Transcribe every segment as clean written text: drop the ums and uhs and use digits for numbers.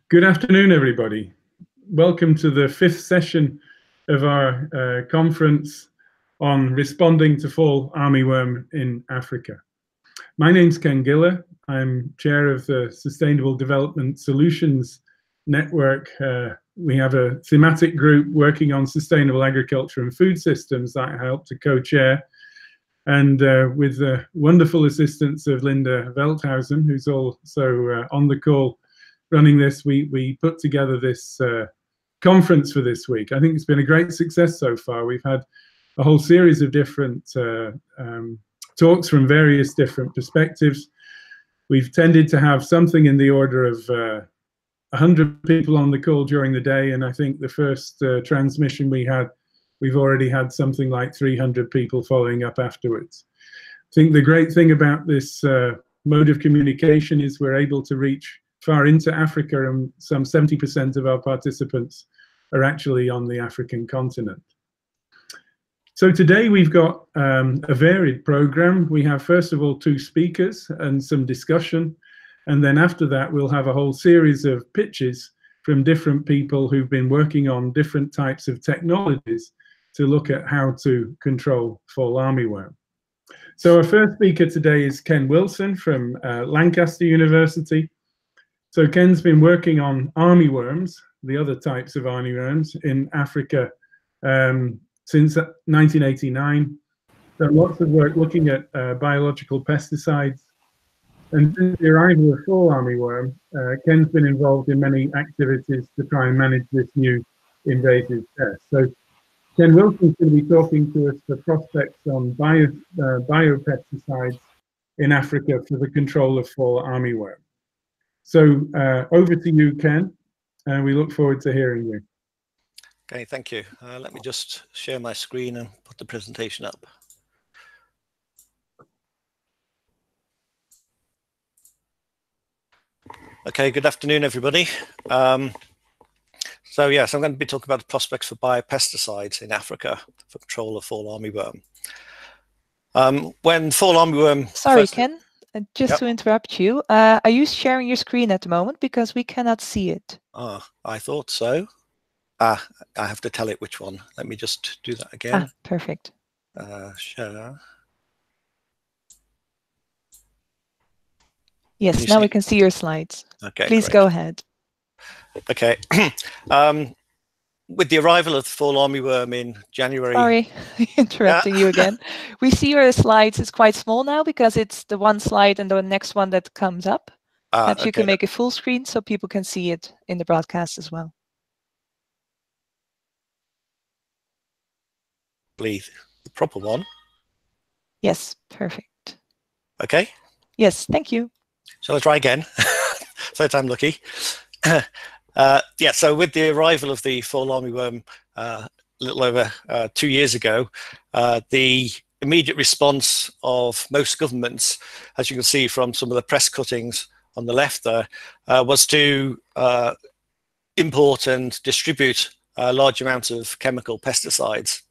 Good afternoon, everybody. Welcome to the 5th session of our conference on responding to fall armyworm in Africa. My name's Ken Giller. I'm chair of the Sustainable Development Solutions Network. We have a thematic group working on sustainable agriculture and food systems that I help to co-chair. And with the wonderful assistance of Linda Velthausen, who's also on the call running this, we put together this conference for this week. I think it's been a great success so far. We've had a whole series of different talks from various different perspectives. We've tended to have something in the order of 100 people on the call during the day, and I think the first transmission we've already had something like 300 people following up afterwards. I think the great thing about this mode of communication is we're able to reach far into Africa, and some 70% of our participants are actually on the African continent. So today we've got a varied program. We have, first of all, 2 speakers and some discussion, and then after that we'll have a whole series of pitches from different people who've been working on different types of technologies to look at how to control fall armyworm. So our first speaker today is Ken Wilson from Lancaster University. So Ken's been working on armyworms, the other types of armyworms in Africa since 1989. Done lots of work looking at biological pesticides. And since the arrival of fall armyworm, Ken's been involved in many activities to try and manage this new invasive pest. So Ken Wilson's going to be talking to us for prospects on biopesticides in Africa for the control of fall armyworm. So over to you, Ken, and we look forward to hearing you. Okay, thank you. Let me just share my screen and put the presentation up. Okay, good afternoon, everybody. So yes, I'm going to be talking about the prospects for biopesticides in Africa for control of fall armyworm. When fall armyworm... Sorry, Ken, just to interrupt you. Are you sharing your screen at the moment? Because we cannot see it. I thought so. I have to tell it which one. Let me just do that again. Perfect. Share. Yes, now we can see your slides. Okay, please great. Go ahead. Okay. With the arrival of the fall armyworm in January... Sorry, interrupting you again. We see your slides. It's quite small now because it's the one slide and the next one that comes up. Perhaps you can make a full screen so people can see it in the broadcast as well. Please, the proper one. Yes, perfect. Okay. Yes, thank you. Shall I try again? Third time lucky. Yeah, so with the arrival of the fall armyworm a little over 2 years ago, the immediate response of most governments, as you can see from some of the press cuttings on the left there, was to import and distribute large amounts of chemical pesticides.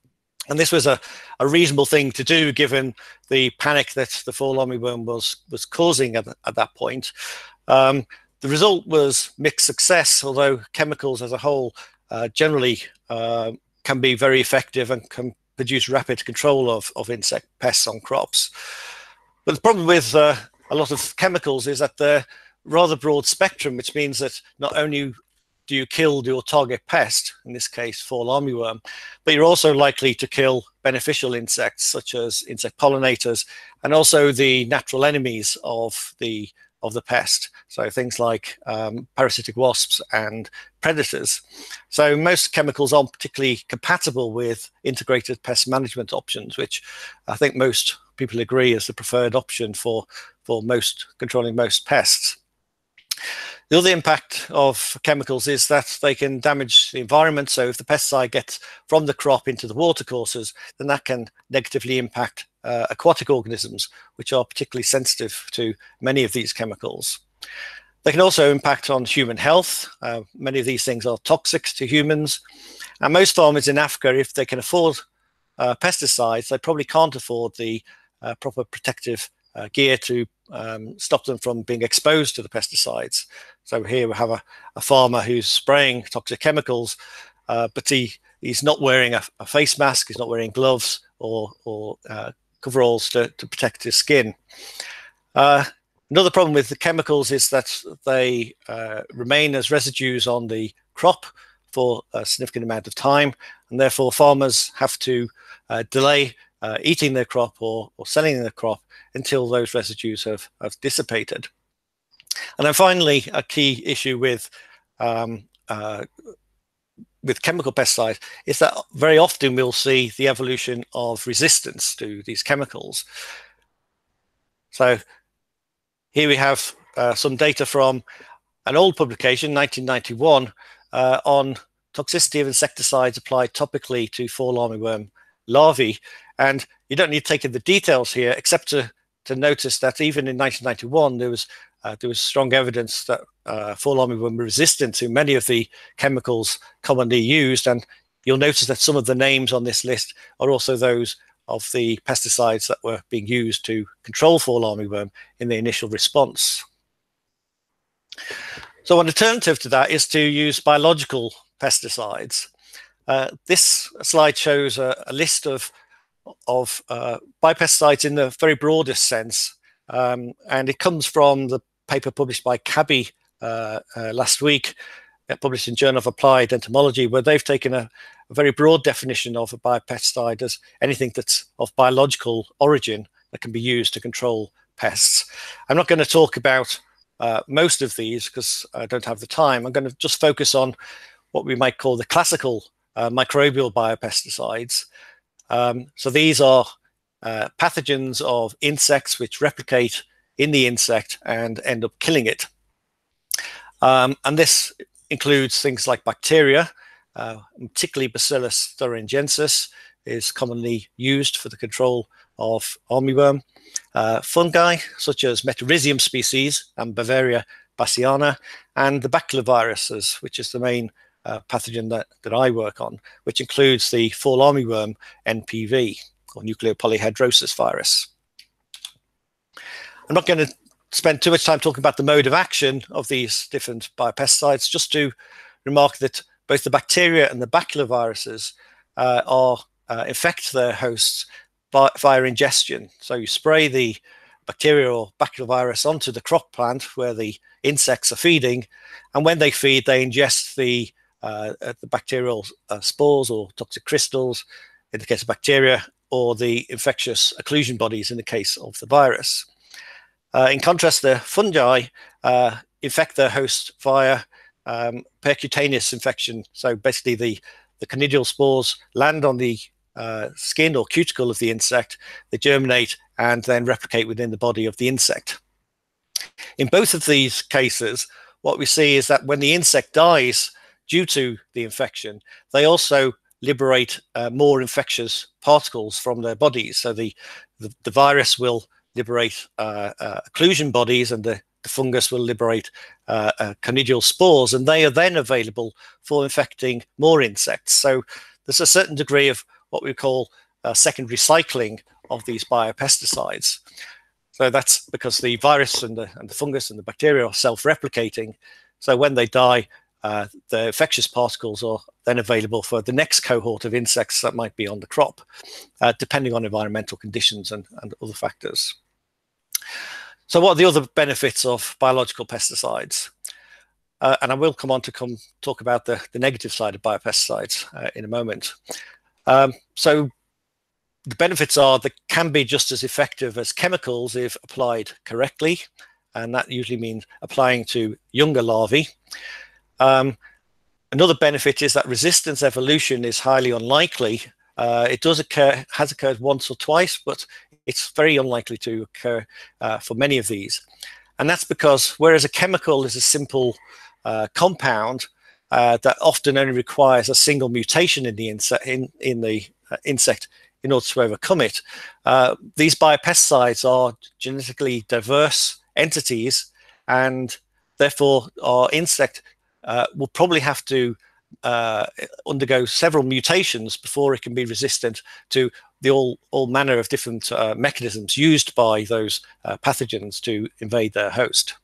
And this was a reasonable thing to do given the panic that the fall armyworm was causing at that point. The result was mixed success, although chemicals as a whole generally can be very effective and can produce rapid control of insect pests on crops. But the problem with a lot of chemicals is that they're rather broad spectrum, which means that not only do you kill your target pest, in this case fall armyworm, but you're also likely to kill beneficial insects such as insect pollinators and also the natural enemies of the pest, so things like parasitic wasps and predators. So most chemicals aren't particularly compatible with integrated pest management options, which I think most people agree is the preferred option for controlling most pests. The other impact of chemicals is that they can damage the environment. So if the pesticide gets from the crop into the watercourses, then that can negatively impact aquatic organisms, which are particularly sensitive to many of these chemicals. They can also impact on human health. Many of these things are toxic to humans. And most farmers in Africa, if they can afford pesticides, they probably can't afford the proper protective gear to stop them from being exposed to the pesticides. So here we have a farmer who's spraying toxic chemicals, but he's not wearing a face mask, he's not wearing gloves or coveralls to protect his skin. Another problem with the chemicals is that they remain as residues on the crop for a significant amount of time, and therefore farmers have to delay eating their crop or selling their crop until those residues have dissipated. And then finally, a key issue with chemical pesticides is that very often we'll see the evolution of resistance to these chemicals. So here we have some data from an old publication, 1991, on toxicity of insecticides applied topically to fall armyworm larvae. And you don't need to take in the details here, except to notice that even in 1991, there was strong evidence that fall armyworm were resistant to many of the chemicals commonly used. And you'll notice that some of the names on this list are also those of the pesticides that were being used to control fall armyworm in the initial response. So an alternative to that is to use biological pesticides. This slide shows a list of biopesticides in the very broadest sense, and it comes from the paper published by Cabby last week, published in Journal of Applied Entomology, where they've taken a very broad definition of a biopesticide as anything that's of biological origin that can be used to control pests. I'm not going to talk about most of these because I don't have the time. I'm going to just focus on what we might call the classical microbial biopesticides. So these are pathogens of insects which replicate in the insect and end up killing it. And this includes things like bacteria, particularly Bacillus thuringiensis is commonly used for the control of armyworm. Fungi such as Metarhizium species and Bavaria bassiana, and the baculoviruses, which is the main pathogen that I work on, which includes the fall armyworm NPV, or nucleopolyhedrosis virus. I'm not going to spend too much time talking about the mode of action of these different biopesticides, just to remark that both the bacteria and the baculoviruses infect their hosts via ingestion. So you spray the bacteria or baculovirus onto the crop plant where the insects are feeding, and when they feed, they ingest the bacterial spores or toxic crystals in the case of bacteria, or the infectious occlusion bodies in the case of the virus. In contrast, the fungi infect their host via percutaneous infection. So basically the conidial spores land on the skin or cuticle of the insect, they germinate and then replicate within the body of the insect. In both of these cases, what we see is that when the insect dies due to the infection, they also liberate more infectious particles from their bodies. So the virus will liberate occlusion bodies, and the fungus will liberate conidial spores, and they are then available for infecting more insects. So there's a certain degree of what we call secondary cycling of these biopesticides. So that's because the virus and the fungus and the bacteria are self-replicating. So when they die, the infectious particles are then available for the next cohort of insects that might be on the crop, depending on environmental conditions and other factors. So what are the other benefits of biological pesticides? And I will come on to talk about the negative side of biopesticides in a moment. So the benefits are they can be just as effective as chemicals if applied correctly, and that usually means applying to younger larvae. Another benefit is that resistance evolution is highly unlikely. It has occurred once or twice, but it's very unlikely to occur for many of these. And that's because whereas a chemical is a simple compound that often only requires a single mutation in the insect in order to overcome it, these biopesticides are genetically diverse entities, and therefore our insect will probably have to undergo several mutations before it can be resistant to all manner of different mechanisms used by those pathogens to invade their host.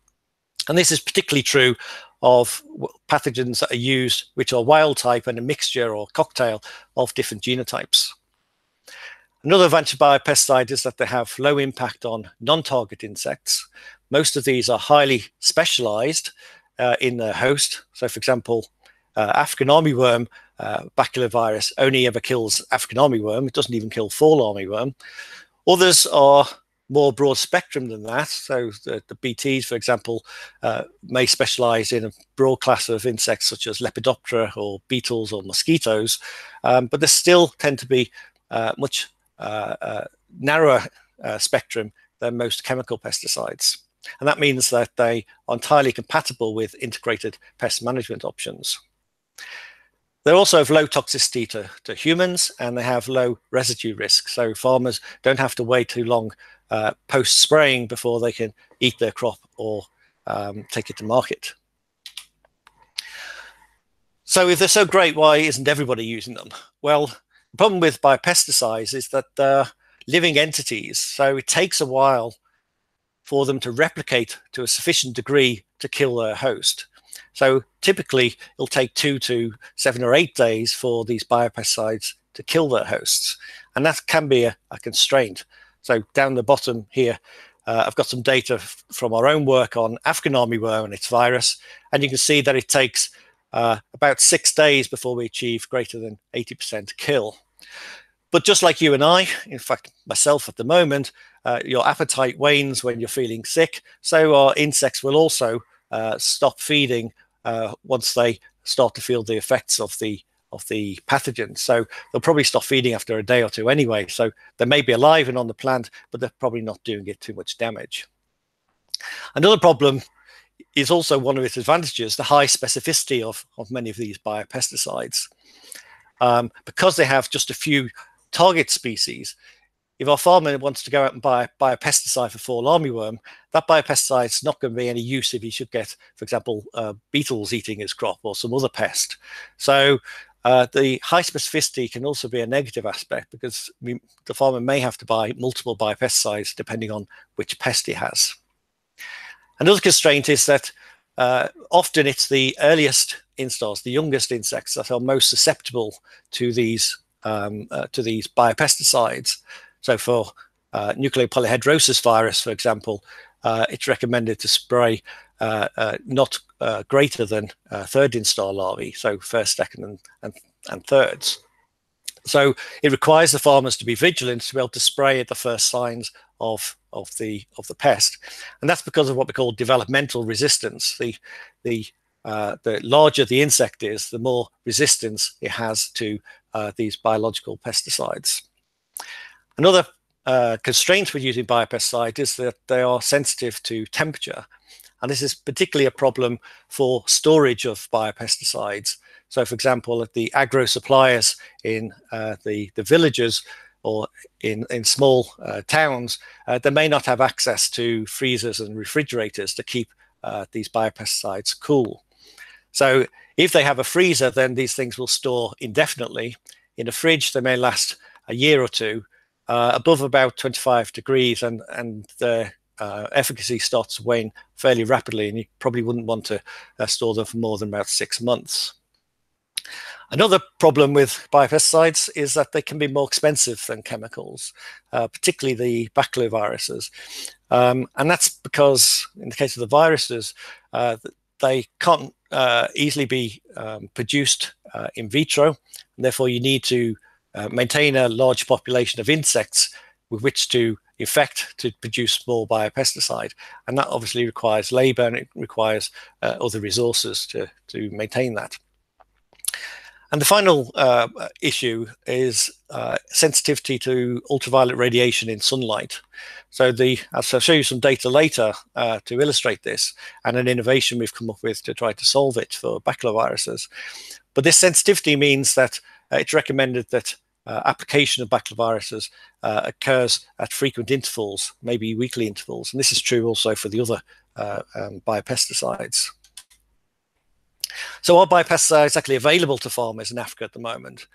And this is particularly true of pathogens that are used which are wild type and a mixture or cocktail of different genotypes. Another advantage of biopesticides is that they have low impact on non-target insects. Most of these are highly specialized in their host. So, for example, African armyworm baculovirus only ever kills African armyworm. It doesn't even kill fall armyworm. Others are more broad spectrum than that. So the BTs, for example, may specialize in a broad class of insects such as Lepidoptera or beetles or mosquitoes, but they still tend to be much narrower spectrum than most chemical pesticides. And that means that they are entirely compatible with integrated pest management options. They also have low toxicity to humans, and they have low residue risk. So farmers don't have to wait too long post-spraying before they can eat their crop or take it to market. So if they're so great, why isn't everybody using them? Well, the problem with biopesticides is that they're living entities. So it takes a while for them to replicate to a sufficient degree to kill their host. So typically, it'll take 2 to 7 or 8 days for these biopesticides to kill their hosts. And that can be a constraint. So down the bottom here, I've got some data from our own work on African armyworm and its virus. And you can see that it takes about 6 days before we achieve greater than 80% kill. But just like you and I, in fact, myself at the moment, your appetite wanes when you're feeling sick. So our insects will also stop feeding once they start to feel the effects of the pathogen. So they'll probably stop feeding after a day or two anyway. So they may be alive and on the plant, but they're probably not doing it too much damage. Another problem is also one of its advantages, the high specificity of many of these biopesticides. Because they have just a few target species, if our farmer wants to go out and buy a pesticide for fall armyworm, that biopesticide is not going to be any use if he should get, for example, beetles eating his crop or some other pest. So the high specificity can also be a negative aspect, because the farmer may have to buy multiple biopesticides depending on which pest he has. Another constraint is that often it's the earliest instars, the youngest insects, that are most susceptible to these biopesticides. So for nuclear polyhedrosis virus, for example, it's recommended to spray not greater than third instar larvae, so first, second, and thirds. So it requires the farmers to be vigilant to be able to spray at the first signs of the pest, and that's because of what we call developmental resistance. The larger the insect is, the more resistance it has to these biological pesticides. Another constraint with using biopesticides is that they are sensitive to temperature, and this is particularly a problem for storage of biopesticides. So, for example, at the agro suppliers in the villages or in small towns, they may not have access to freezers and refrigerators to keep these biopesticides cool. So if they have a freezer, then these things will store indefinitely. In a fridge, they may last a year or two. Above about 25 degrees, and the efficacy starts to wane fairly rapidly, and you probably wouldn't want to store them for more than about 6 months. Another problem with biopesticides is that they can be more expensive than chemicals, particularly the baculoviruses. And that's because, in the case of the viruses, they can't easily be produced in vitro, and therefore you need to maintain a large population of insects with which to infect to produce more biopesticide. And that obviously requires labor, and it requires other resources to maintain that. And the final issue is sensitivity to ultraviolet radiation in sunlight. So I'll show you some data later to illustrate this, and an innovation we've come up with to try to solve it for baculoviruses. But this sensitivity means that it's recommended that application of baculoviruses occurs at frequent intervals, maybe weekly intervals. And this is true also for the other biopesticides. So are biopesticides actually available to farmers in Africa at the moment?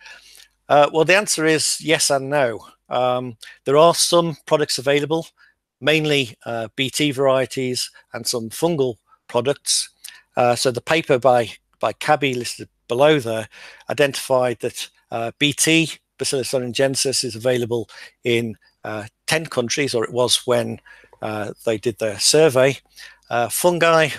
Well, the answer is yes and no. there are some products available, mainly BT varieties and some fungal products. So the paper by Cabby listed below there identified that BT, Bacillus thuringiensis, is available in 10 countries, or it was when they did their survey. Fungi,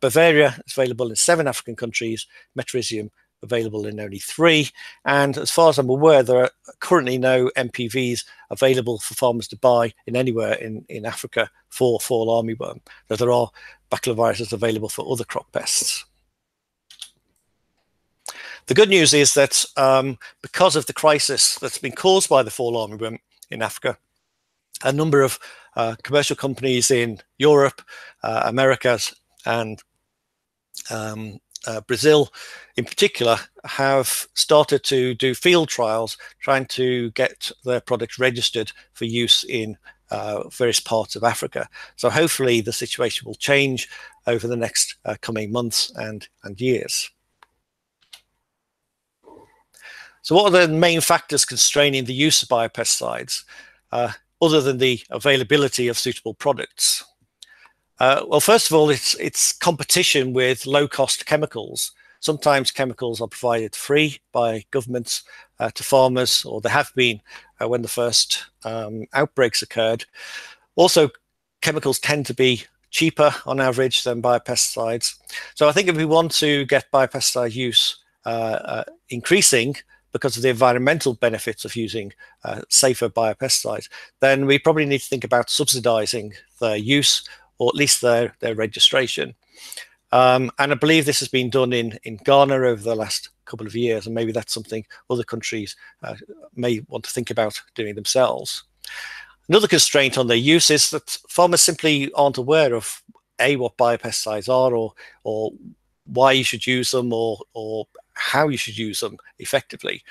Bavaria is available in 7 African countries, Metrrhizium available in only 3. And as far as I'm aware, there are currently no MPVs available for farmers to buy in anywhere in Africa for fall armyworm, though there are baculoviruses available for other crop pests. The good news is that because of the crisis that's been caused by the fall armyworm in Africa, a number of commercial companies in Europe, Americas, and Brazil in particular have started to do field trials trying to get their products registered for use in various parts of Africa. So hopefully the situation will change over the next coming months and years. So what are the main factors constraining the use of biopesticides, other than the availability of suitable products? Well, first of all, it's competition with low-cost chemicals. Sometimes chemicals are provided free by governments to farmers, or they have been when the first outbreaks occurred. Also, chemicals tend to be cheaper on average than biopesticides. So I think if we want to get biopesticide use increasing because of the environmental benefits of using safer biopesticides, then we probably need to think about subsidizing their use, or at least their registration. And I believe this has been done in Ghana over the last couple of years, and maybe that's something other countries may want to think about doing themselves. Another constraint on their use is that farmers simply aren't aware of what biopesticides are, or why you should use them, or how you should use them effectively.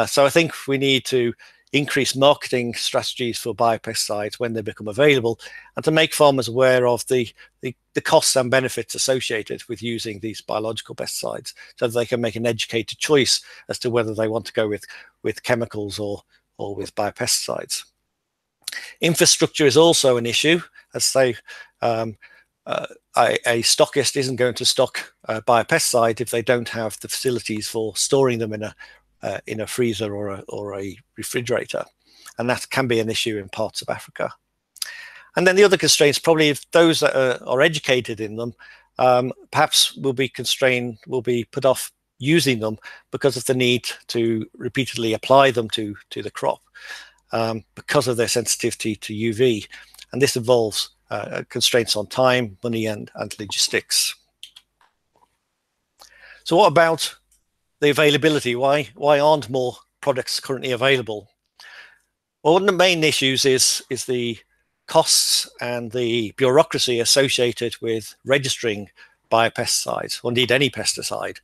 So I think we need to increase marketing strategies for biopesticides when they become available, and to make farmers aware of the costs and benefits associated with using these biological pesticides, so that they can make an educated choice as to whether they want to go with chemicals or with biopesticides. Infrastructure is also an issue. As say, a stockist isn't going to stock biopesticide if they don't have the facilities for storing them in a freezer or a refrigerator, and that can be an issue in parts of Africa. And then the other constraints, probably if those that are educated in them, perhaps will be put off using them because of the need to repeatedly apply them to the crop, because of their sensitivity to UV, and this involves constraints on time, money, and logistics. So what about the availability? Why aren't more products currently available? Well, one of the main issues is the costs and the bureaucracy associated with registering biopesticides, or indeed any pesticide.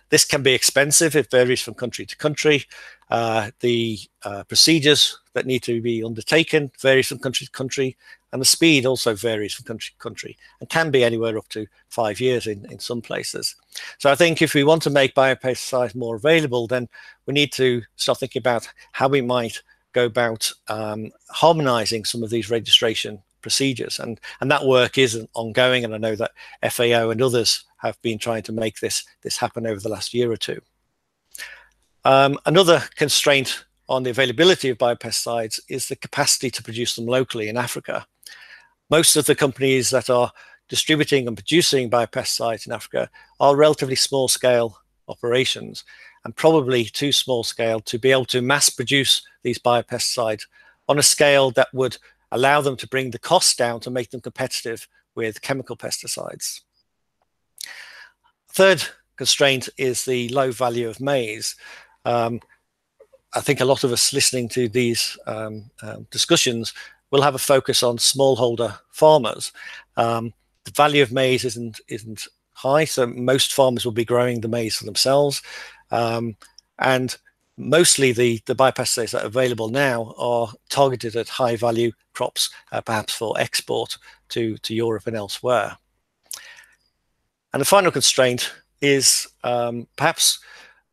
This can be expensive. It varies from country to country. The procedures that need to be undertaken varies from country to country, and the speed also varies from country to country, and can be anywhere up to 5 years in some places. So I think if we want to make biopesticides more available, then we need to start thinking about how we might go about harmonizing some of these registration procedures, and that work is ongoing, and I know that FAO and others have been trying to make this happen over the last year or two. Another constraint on the availability of biopesticides is the capacity to produce them locally in Africa. Most of the companies that are distributing and producing biopesticides in Africa are relatively small scale operations, and probably too small scale to be able to mass produce these biopesticides on a scale that would allow them to bring the cost down to make them competitive with chemical pesticides. Third constraint is the low value of maize. I think a lot of us listening to these discussions will have a focus on smallholder farmers. The value of maize isn't high, so most farmers will be growing the maize for themselves. And mostly the biopesticides that are available now are targeted at high value crops, perhaps for export to Europe and elsewhere. And the final constraint is perhaps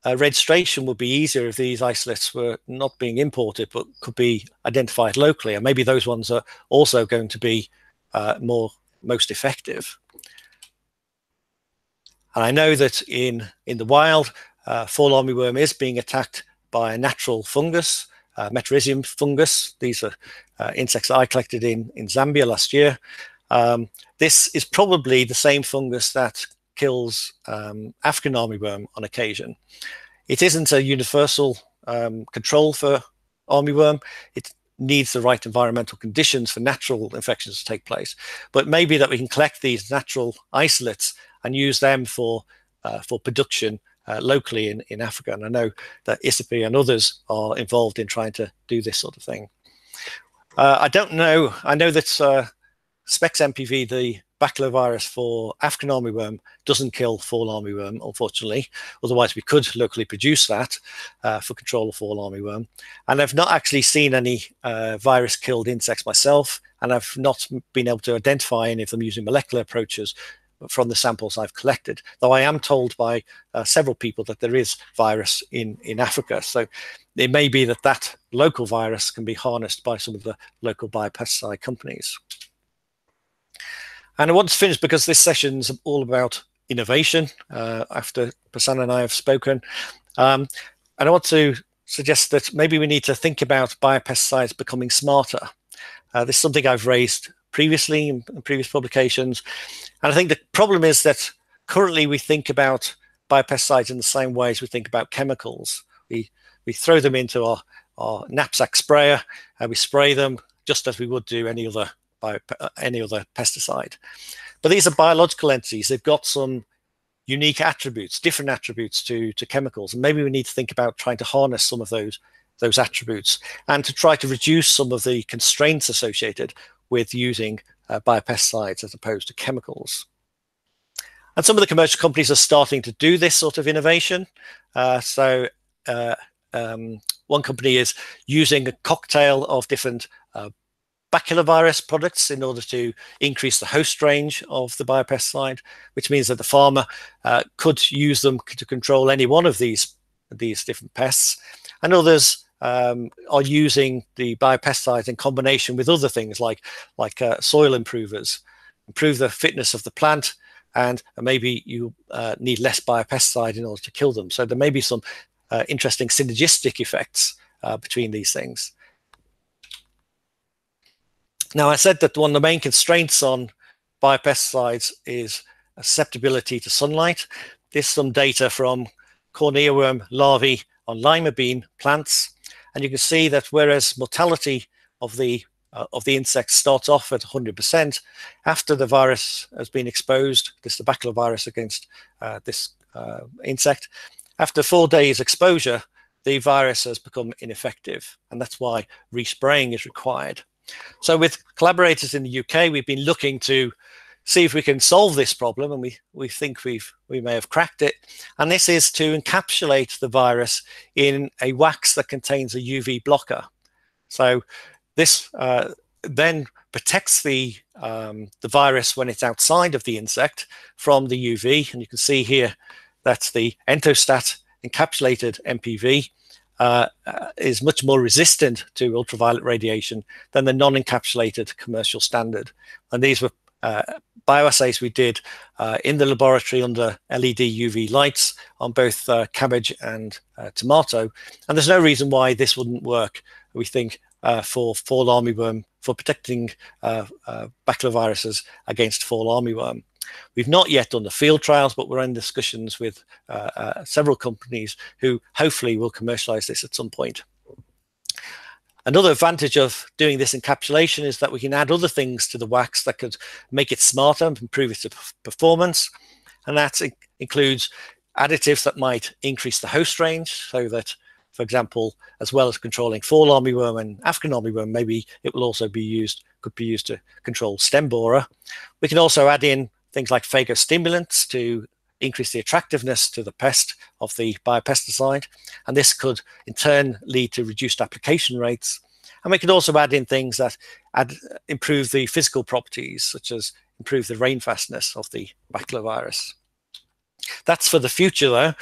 registration would be easier if these isolates were not being imported but could be identified locally, and maybe those ones are also going to be most effective. And I know that in the wild, fall armyworm is being attacked by a natural fungus, Metarhizium fungus. These are insects that I collected in Zambia last year. This is probably the same fungus that kills African armyworm on occasion. It isn't a universal control for armyworm. It needs the right environmental conditions for natural infections to take place. But maybe that we can collect these natural isolates and use them for production locally in Africa. And I know that ISIPI and others are involved in trying to do this sort of thing. I don't know. I know that Specs MPV, the baculovirus for African armyworm, doesn't kill fall armyworm, unfortunately. Otherwise, we could locally produce that for control of fall armyworm. And I've not actually seen any virus-killed insects myself, and I've not been able to identify any of them using molecular approaches from the samples I've collected, though I am told by several people that there is virus in Africa. So it may be that that local virus can be harnessed by some of the local biopesticide companies. And I want to finish, because this session's all about innovation, after Prasanna and I have spoken. And I want to suggest that maybe we need to think about biopesticides becoming smarter. This is something I've raised previously in previous publications. And I think the problem is that currently we think about biopesticides in the same way as we think about chemicals. We throw them into our knapsack sprayer, and we spray them just as we would do any other pesticide. But these are biological entities. They've got some unique attributes, different attributes to chemicals. And maybe we need to think about trying to harness some of those attributes and to try to reduce some of the constraints associated with using biopesticides as opposed to chemicals. And some of the commercial companies are starting to do this sort of innovation. One company is using a cocktail of different baculovirus products in order to increase the host range of the biopesticide, which means that the farmer could use them to control any one of these different pests. And others are using the biopesticides in combination with other things like soil improvers, improve the fitness of the plant, and maybe you need less biopesticide in order to kill them. So there may be some interesting synergistic effects between these things. Now, I said that one of the main constraints on biopesticides is susceptibility to sunlight. This is some data from corn earworm larvae on lima bean plants. And you can see that whereas mortality of the insect starts off at 100%, after the virus has been exposed, this is the baculovirus against this insect, after 4 days exposure, the virus has become ineffective. And that's why respraying is required. So with collaborators in the UK, we've been looking to see if we can solve this problem, and we think we may have cracked it. And this is to encapsulate the virus in a wax that contains a UV blocker. So this then protects the virus when it's outside of the insect from the UV. And you can see here that's the Entostat encapsulated MPV. Is much more resistant to ultraviolet radiation than the non-encapsulated commercial standard. And these were bioassays we did in the laboratory under LED UV lights on both cabbage and tomato. And there's no reason why this wouldn't work, we think, for fall armyworm, for protecting baculoviruses against fall armyworm. We've not yet done the field trials, but we're in discussions with several companies who hopefully will commercialize this at some point. Another advantage of doing this encapsulation is that we can add other things to the wax that could make it smarter and improve its performance. And that includes additives that might increase the host range, so that, for example, as well as controlling fall armyworm and African armyworm, maybe it will also could be used to control stem borer. We can also add in things like phagostimulants to increase the attractiveness to the pest of the biopesticide. And this could in turn lead to reduced application rates. And we could also add in things that improve the physical properties, such as improve the rain fastness of the baculovirus. That's for the future though.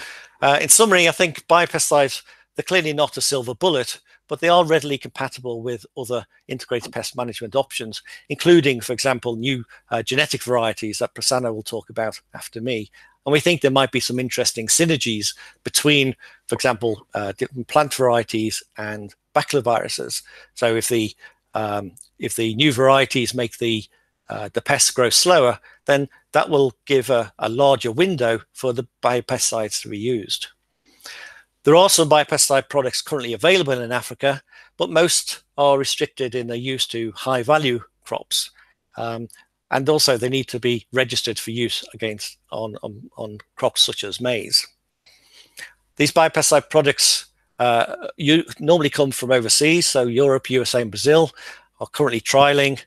In summary, I think biopesticides, they're clearly not a silver bullet, but they are readily compatible with other integrated pest management options, including, for example, new genetic varieties that Prasanna will talk about after me. And we think there might be some interesting synergies between, for example, different plant varieties and baculoviruses. So if the new varieties make the pests grow slower, then that will give a larger window for the biopesticides to be used. There are some biopesticide products currently available in Africa, but most are restricted in their use to high value crops. And also they need to be registered for use against on crops such as maize. These biopesticide products normally come from overseas, so Europe, USA and Brazil are currently trialing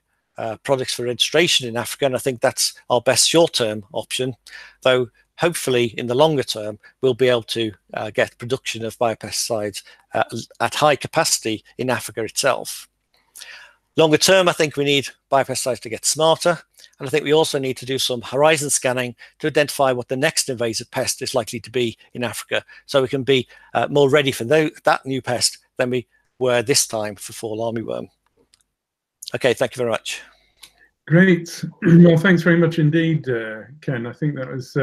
products for registration in Africa, and I think that's our best short-term option, though hopefully in the longer term we'll be able to get production of biopesticides at high capacity in Africa itself. Longer term, I think we need biopesticides to get smarter, and I think we also need to do some horizon scanning to identify what the next invasive pest is likely to be in Africa, so we can be more ready for that new pest than we were this time for fall armyworm. Okay, thank you very much. Great. Well, thanks very much indeed, Ken. I think that was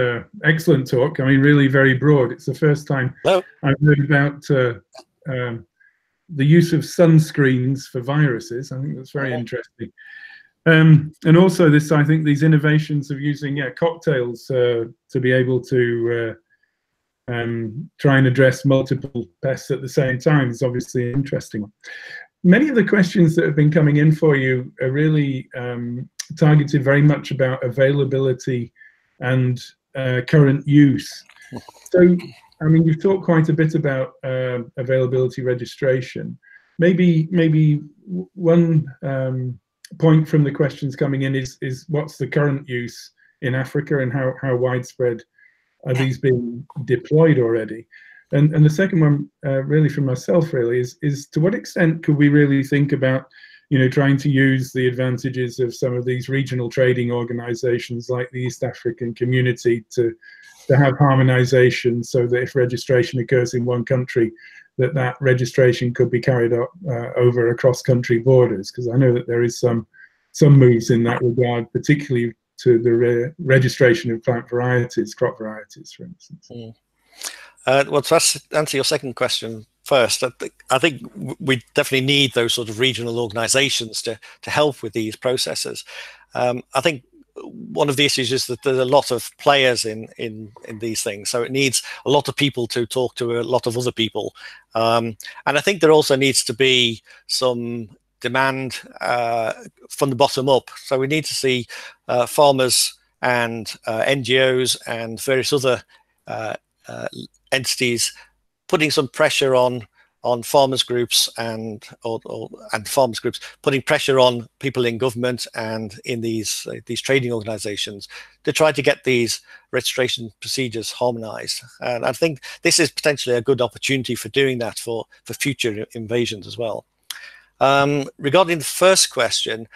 excellent talk. I mean, really very broad. It's the first time I've heard about the use of sunscreens for viruses. I think that's very interesting. And also this, I think these innovations of using cocktails to be able to try and address multiple pests at the same time is obviously an interesting one. Many of the questions that have been coming in for you are really targeted very much about availability and current use. So, I mean, you've talked quite a bit about availability registration. Maybe one point from the questions coming in is what's the current use in Africa and how widespread are these being deployed already? And the second one, really for myself, really, is to what extent could we really think about, trying to use the advantages of some of these regional trading organizations like the East African Community to have harmonization, so that if registration occurs in one country, that registration could be carried out over across country borders? Because I know that there is some moves in that regard, particularly to the registration of plant varieties, crop varieties, for instance. Well, to answer your second question first, I think we definitely need those sort of regional organizations to help with these processes. I think one of the issues is that there's a lot of players in these things, so it needs a lot of people to talk to a lot of other people. And I think there also needs to be some demand from the bottom up. So we need to see farmers and NGOs and various other entities putting some pressure on farmers groups and farmers groups putting pressure on people in government and in these trading organizations to try to get these registration procedures harmonized. And I think this is potentially a good opportunity for doing that for future invasions as well. Regarding the first question,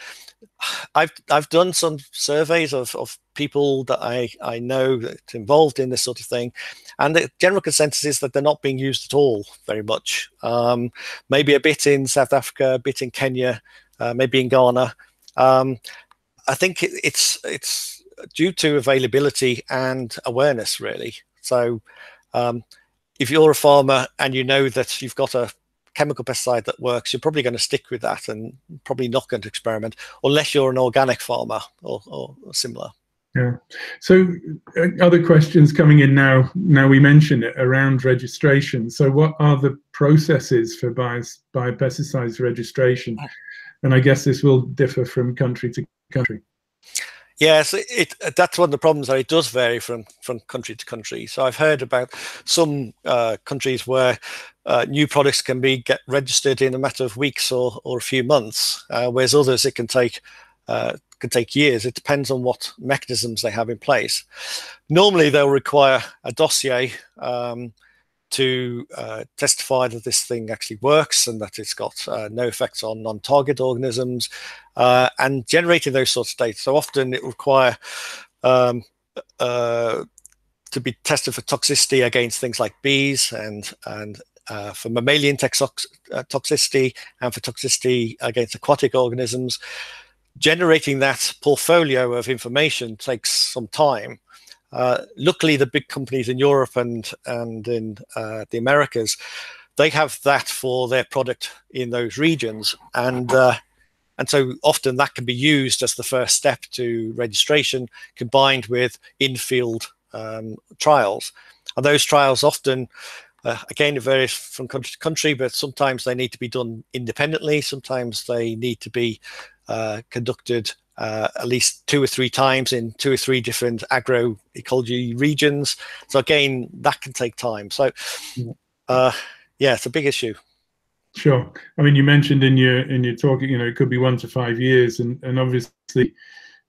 I've done some surveys of people that I know that's involved in this sort of thing, and the general consensus is that they're not being used at all very much. Maybe a bit in South Africa, a bit in Kenya, maybe in Ghana. I think it's due to availability and awareness, really. So if you're a farmer and you know that you've got a chemical pesticide that works, you're probably going to stick with that and probably not going to experiment unless you're an organic farmer or similar. Yeah. So other questions coming in now we mention it around registration. So what are the processes for biopesticides registration? And I guess this will differ from country to country. Yes, that's one of the problems, that it does vary from country to country. So I've heard about some countries where new products can get registered in a matter of weeks or a few months, whereas others it can take years. It depends on what mechanisms they have in place. Normally they'll require a dossier to testify that this thing actually works and that it's got no effects on non-target organisms, and generating those sorts of data. So often it require to be tested for toxicity against things like bees and for mammalian toxicity and for toxicity against aquatic organisms. Generating that portfolio of information takes some time. Luckily, the big companies in Europe and in the Americas, they have that for their product in those regions, and so often that can be used as the first step to registration, combined with in-field trials. And those trials often, again, it varies from country to country, but sometimes they need to be done independently. Sometimes they need to be conducted at least 2 or 3 times in 2 or 3 different agroecology regions. So again, that can take time. So yeah, it's a big issue. Sure. I mean, you mentioned in your talk, it could be 1 to 5 years, and obviously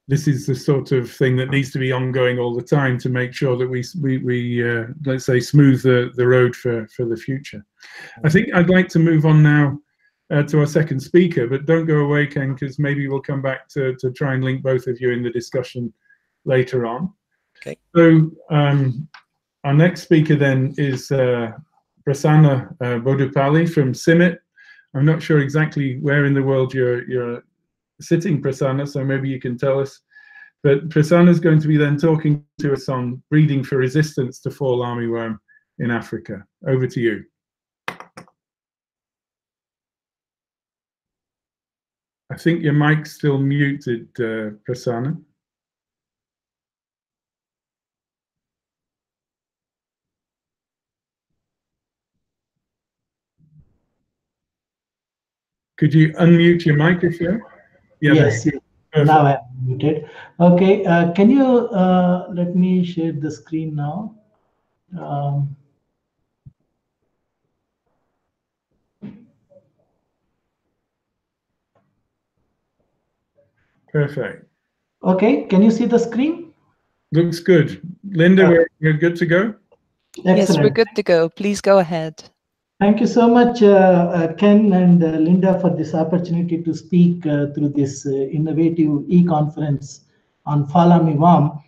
this is the sort of thing that needs to be ongoing all the time to make sure that we let's say, smooth the road for the future. I think I'd like to move on now to our second speaker, but don't go away, Ken, because maybe we'll come back to try and link both of you in the discussion later on. Okay. So our next speaker then is Prasanna Boddupalli from CIMMYT. I'm not sure exactly where in the world you're sitting, Prasanna, so maybe you can tell us. But Prasanna is going to be then talking to us on breeding for resistance to fall armyworm in Africa. Over to you. I think your mic's still muted, Prasanna. Could you unmute your microphone? Yeah, yes, now I'm muted. Okay, can you let me share the screen now? Perfect. Okay, can you see the screen? Looks good. Linda, we're good to go? Excellent. Yes, we're good to go. Please go ahead. Thank you so much, Ken and Linda, for this opportunity to speak through this innovative e-conference on fall armyworm.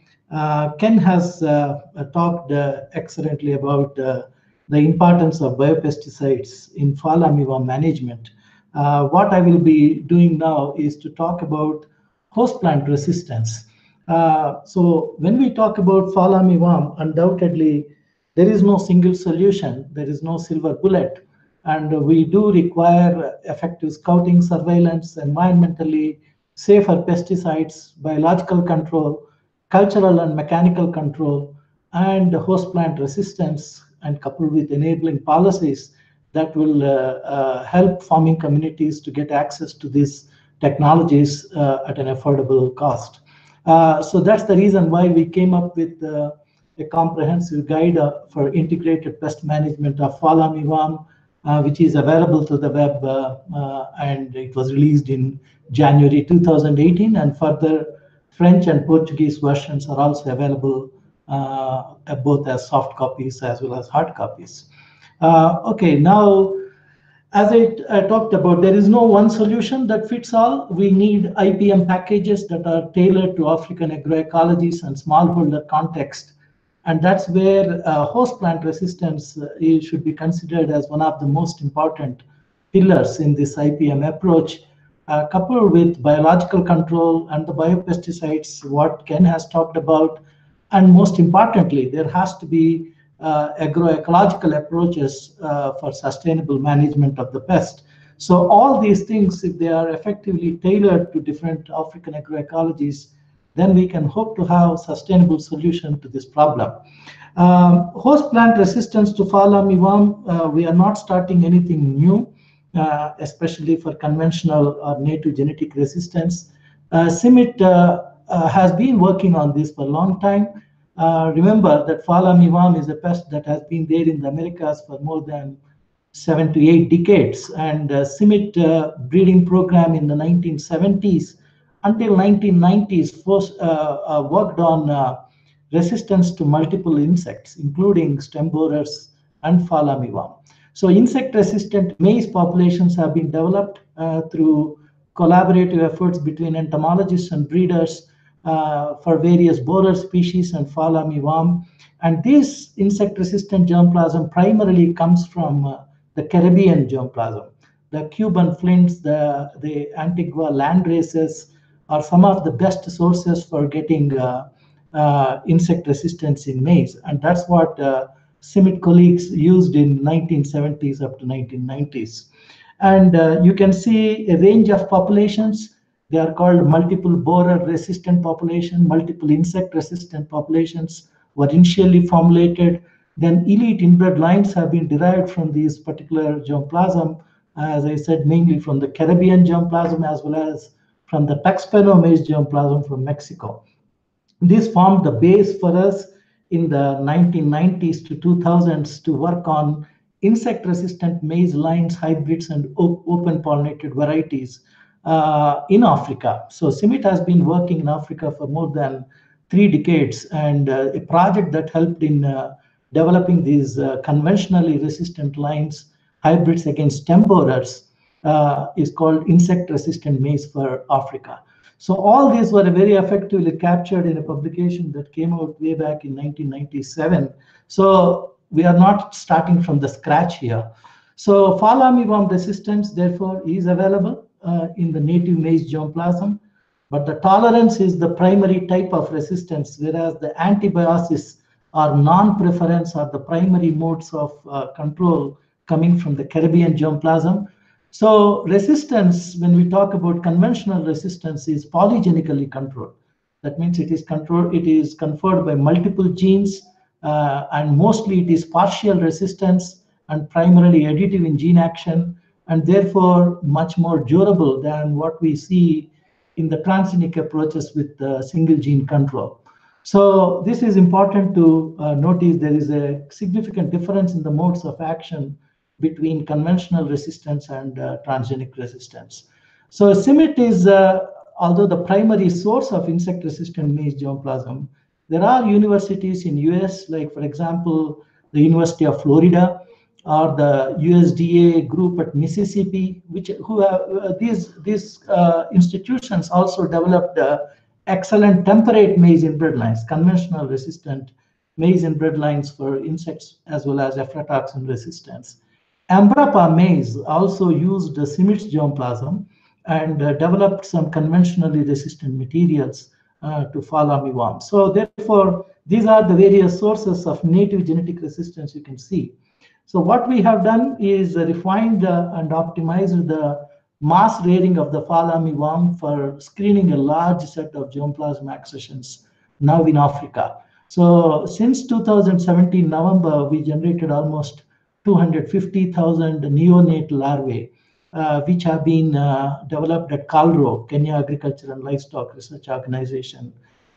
Ken has talked excellently about the importance of biopesticides in fall armyworm management. What I will be doing now is to talk about host plant resistance. So when we talk about fall armyworm, undoubtedly, there is no single solution, there is no silver bullet, and we do require effective scouting, surveillance, environmentally safer pesticides, biological control, cultural and mechanical control, and host plant resistance, and coupled with enabling policies that will help farming communities to get access to these technologies at an affordable cost. So that's the reason why we came up with a comprehensive guide for integrated pest management of fall armyworm, which is available to the web, and it was released in January 2018, and further French and Portuguese versions are also available, both as soft copies as well as hard copies. Okay, now, as I talked about, there is no one solution that fits all. We need IPM packages that are tailored to African agroecologies and smallholder context. And that's where host plant resistance should be considered as one of the most important pillars in this IPM approach, coupled with biological control and the biopesticides, what Ken has talked about. And most importantly, there has to be agroecological approaches for sustainable management of the pest. So all these things, if they are effectively tailored to different African agroecologies, then we can hope to have sustainable solution to this problem. Host plant resistance to fall armyworm, we are not starting anything new, especially for conventional or native genetic resistance. CIMMYT has been working on this for a long time. Remember that fall armyworm is a pest that has been there in the Americas for more than 7 to 8 decades, and CIMMYT breeding program in the 1970s until 1990s worked on resistance to multiple insects, including stem borers and fall armyworm. So insect-resistant maize populations have been developed through collaborative efforts between entomologists and breeders, for various borer species and fall armyworm. And this insect-resistant germplasm primarily comes from the Caribbean germplasm. The Cuban flints, the Antigua landraces are some of the best sources for getting insect resistance in maize. And that's what CIMMYT colleagues used in 1970s up to 1990s. And you can see a range of populations. They are called multiple borer resistant population, multiple insect resistant populations were initially formulated. Then elite inbred lines have been derived from these particular germplasm, as I said, mainly from the Caribbean germplasm as well as from the Tuxpanno maize germplasm from Mexico. This formed the base for us in the 1990s to 2000s to work on insect-resistant maize lines, hybrids, and open pollinated varieties in Africa. So CIMMYT has been working in Africa for more than 3 decades, and a project that helped in developing these conventionally resistant lines, hybrids against stem borers, is called insect-resistant maize for Africa. So all these were very effectively captured in a publication that came out way back in 1997. So we are not starting from the scratch here. So fall armyworm resistance, therefore, is available in the native maize germplasm, but the tolerance is the primary type of resistance, whereas the antibiosis or non-preference are the primary modes of control coming from the Caribbean germplasm. So resistance, when we talk about conventional resistance, is polygenically controlled. That means it is conferred by multiple genes, and mostly it is partial resistance and primarily additive in gene action, and therefore much more durable than what we see in the transgenic approaches with single gene control. So this is important to notice. There is a significant difference in the modes of action between conventional resistance and transgenic resistance. So CIMMYT is, although the primary source of insect-resistant maize germplasm, there are universities in US, like for example, the University of Florida, or the USDA group at Mississippi, these institutions also developed excellent temperate maize inbred lines, conventional resistant maize inbred lines for insects as well as aflatoxin resistance. Embrapa maize also used the CIMMYT germplasm and developed some conventionally resistant materials to fall armyworm. So therefore, these are the various sources of native genetic resistance you can see. So what we have done is refined and optimized the mass rearing of the fall armyworm for screening a large set of germplasm accessions now in Africa. So since 2017 November, we generated almost 250,000 neonate larvae, which have been developed at KALRO, Kenya Agriculture and Livestock Research Organization,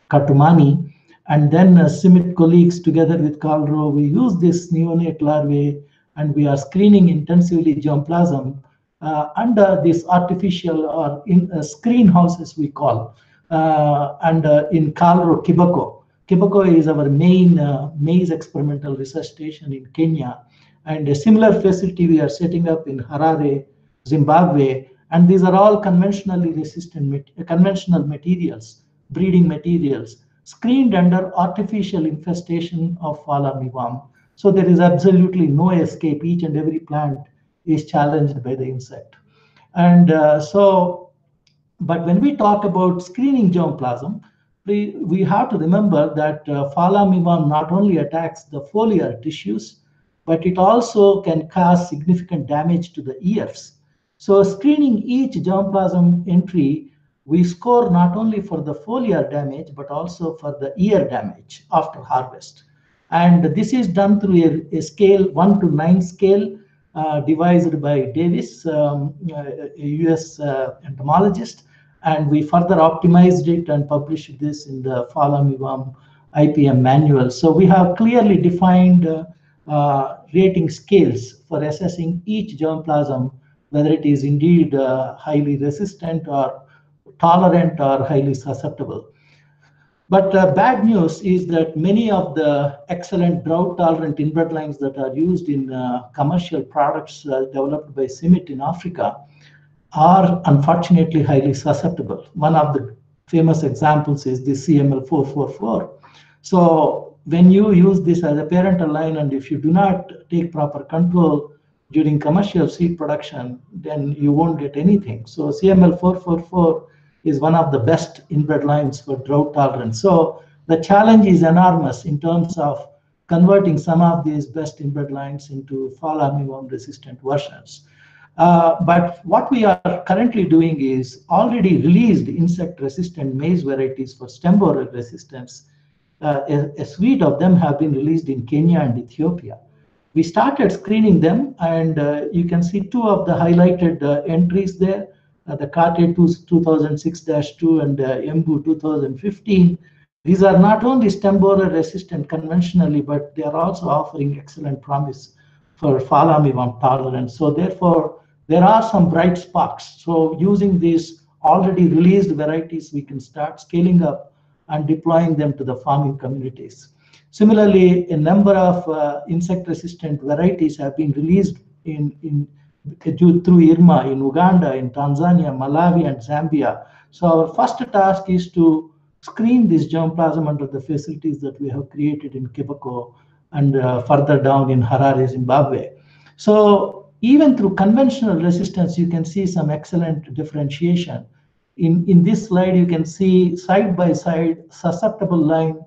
Katumani. And then CIMMYT colleagues together with KALRO, we use this neonate larvae and we are screening intensively germplasm under this artificial or in screen houses we call, and in KALRO Kiboko. Kiboko is our main maize experimental research station in Kenya. And a similar facility we are setting up in Harare, Zimbabwe, and these are all conventionally resistant conventional materials, breeding materials, screened under artificial infestation of fall armyworm. So there is absolutely no escape. Each and every plant is challenged by the insect. And but when we talk about screening germplasm, we have to remember that fall armyworm not only attacks the foliar tissues, but it also can cause significant damage to the ears. So screening each germplasm entry, we score not only for the foliar damage, but also for the ear damage after harvest. And this is done through a scale 1 to 9 scale devised by Davis, a US entomologist. And we further optimized it and published this in the fall armyworm IPM manual. So we have clearly defined rating scales for assessing each germplasm, whether it is indeed highly resistant or tolerant or highly susceptible. But bad news is that many of the excellent drought-tolerant inbred lines that are used in commercial products developed by CIMMYT in Africa are unfortunately highly susceptible. One of the famous examples is the CML444. So when you use this as a parental line, and if you do not take proper control during commercial seed production, then you won't get anything. So CML444 is one of the best inbred lines for drought tolerance. So the challenge is enormous in terms of converting some of these best inbred lines into fall armyworm resistant versions. But what we are currently doing is already released insect resistant maize varieties for stem borer resistance. A suite of them have been released in Kenya and Ethiopia. We started screening them, and you can see two of the highlighted entries there, the Kate 2006-2 and Embu 2015. These are not only stem borer resistant conventionally, but they are also offering excellent promise for fall armyworm tolerance. So therefore, there are some bright spots. So using these already released varieties, we can start scaling up and deploying them to the farming communities. Similarly, a number of insect-resistant varieties have been released through IRMA in Uganda, in Tanzania, Malawi, and Zambia. So our first task is to screen this germplasm under the facilities that we have created in Kibako and further down in Harare, Zimbabwe. So even through conventional resistance, you can see some excellent differentiation. In this slide, you can see side by side susceptible line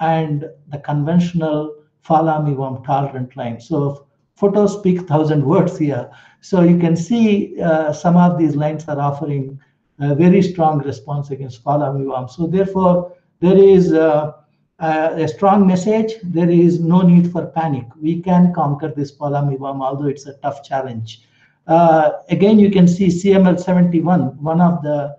and the conventional fall armyworm tolerant line. So photos speak 1,000 words here. So you can see some of these lines are offering a very strong response against fall armyworm. So therefore, there is a strong message. There is no need for panic. We can conquer this fall armyworm, although it's a tough challenge. Again, you can see CML71, one of the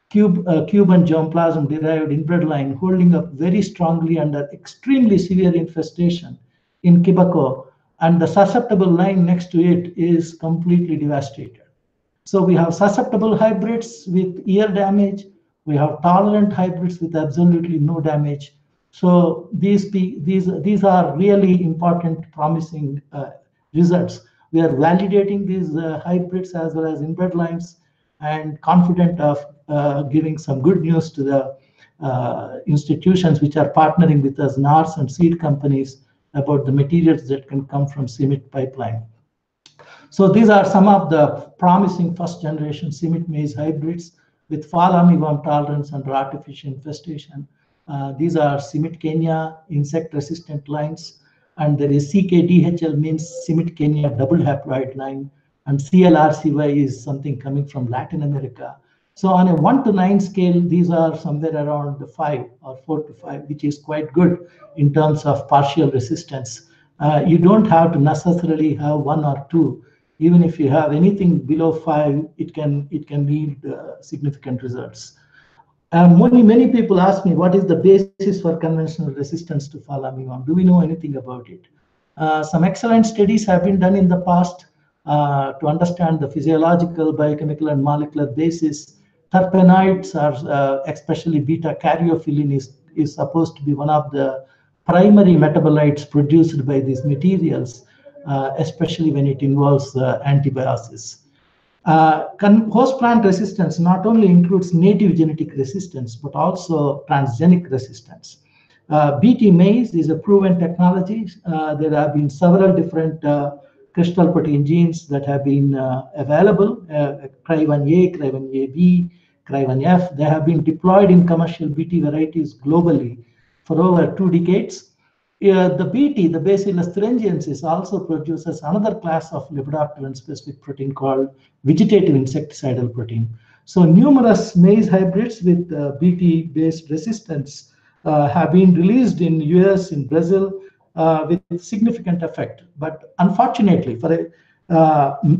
Cuban germplasm derived inbred line, holding up very strongly under extremely severe infestation in Kibako, and the susceptible line next to it is completely devastated. So we have susceptible hybrids with ear damage. We have tolerant hybrids with absolutely no damage. So these are really important, promising results. We are validating these hybrids as well as inbred lines, and confident of giving some good news to the institutions which are partnering with us, NARS and seed companies, about the materials that can come from CIMMYT pipeline. So these are some of the promising first generation CIMMYT maize hybrids with fall armyworm tolerance under artificial infestation. These are CIMMYT Kenya insect resistant lines, and there is CKDHL means CIMMYT Kenya double haploid line, and CLRCY is something coming from Latin America. So on a 1 to 9 scale, these are somewhere around the 5 or 4 to 5, which is quite good in terms of partial resistance. You don't have to necessarily have 1 or 2. Even if you have anything below 5, it can yield significant results. Many people ask me, what is the basis for conventional resistance to fall armyworm? Do we know anything about it? Some excellent studies have been done in the past to understand the physiological, biochemical, and molecular basis. Terpenoids are, especially beta caryophyllene is supposed to be one of the primary metabolites produced by these materials, especially when it involves antibiosis. Host plant resistance not only includes native genetic resistance, but also transgenic resistance. BT maize is a proven technology. There have been several different crystal protein genes that have been available, Cry1A, Cry1AB, Cry1F. They have been deployed in commercial BT varieties globally for over 2 decades. The BT, the Bacillus thuringiensis, also produces another class of lepidopteran-specific protein called vegetative insecticidal protein. So numerous maize hybrids with BT-based resistance have been released in US, in Brazil, with significant effect. But unfortunately, for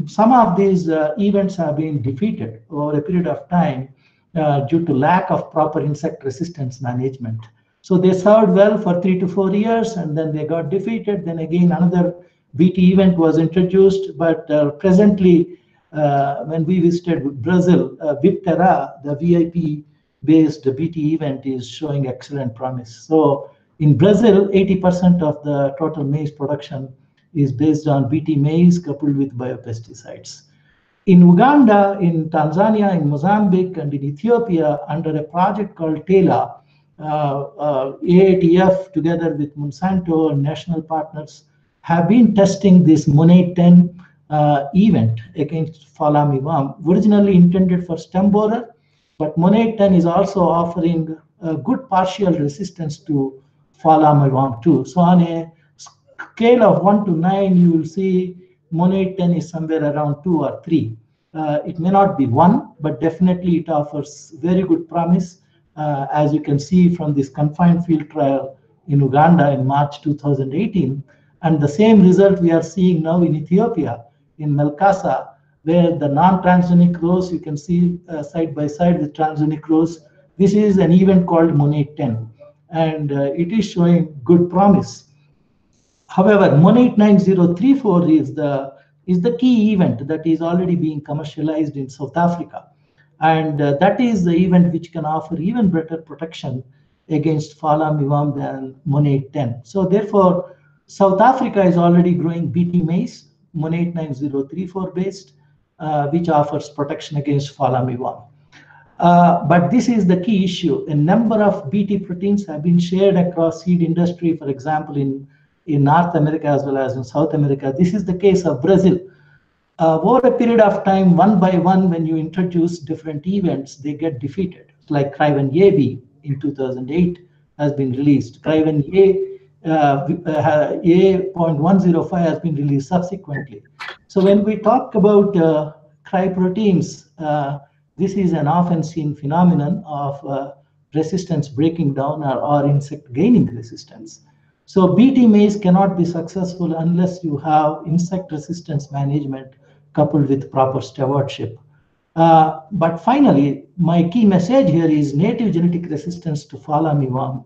some of these events have been defeated over a period of time due to lack of proper insect resistance management. So they served well for 3 to 4 years, and then they got defeated. Then again, another BT event was introduced. But presently, when we visited Brazil, Viptera, the VIP-based BT event, is showing excellent promise. So in Brazil, 80% of the total maize production is based on BT maize coupled with biopesticides. In Uganda, in Tanzania, in Mozambique, and in Ethiopia, under a project called TELA, AATF together with Monsanto and national partners have been testing this Monade 10 event against fall armyworm, originally intended for stem borer, but Monade 10 is also offering a good partial resistance to fall armyworm too. So on a scale of 1 to 9, you will see Monade 10 is somewhere around 2 or 3. It may not be 1, but definitely it offers very good promise, as you can see from this confined field trial in Uganda in March 2018. And the same result we are seeing now in Ethiopia, in Melkasa, where the non-transgenic rows, you can see side by side with transgenic rows. This is an event called Monade 10, and it is showing good promise. However, Monade 9034 is the key event that is already being commercialized in South Africa. And that is the event which can offer even better protection against fall armyworm than Monade 10. So therefore, South Africa is already growing BT maize, Monade 9034 based, which offers protection against fall armyworm. But this is the key issue. A number of BT proteins have been shared across seed industry, for example, in North America as well as in South America. This is the case of Brazil. Over a period of time, one by one, when you introduce different events, they get defeated. Like Criven AB in 2008 has been released. Criven A.105 has been released subsequently. So when we talk about cry proteins, this is an often seen phenomenon of resistance breaking down or insect gaining resistance. So BT maize cannot be successful unless you have insect resistance management coupled with proper stewardship. But finally, my key message here is native genetic resistance to fall armyworm,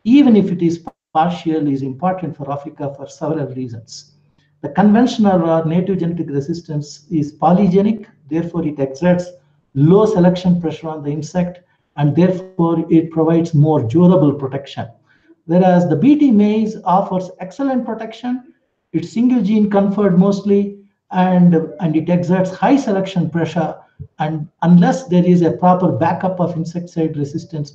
even if it is partial, is important for Africa for several reasons. The conventional or native genetic resistance is polygenic, therefore it exerts low selection pressure on the insect, and therefore it provides more durable protection. Whereas the BT maize offers excellent protection, it's single gene conferred mostly, and it exerts high selection pressure, and unless there is a proper backup of insect resistance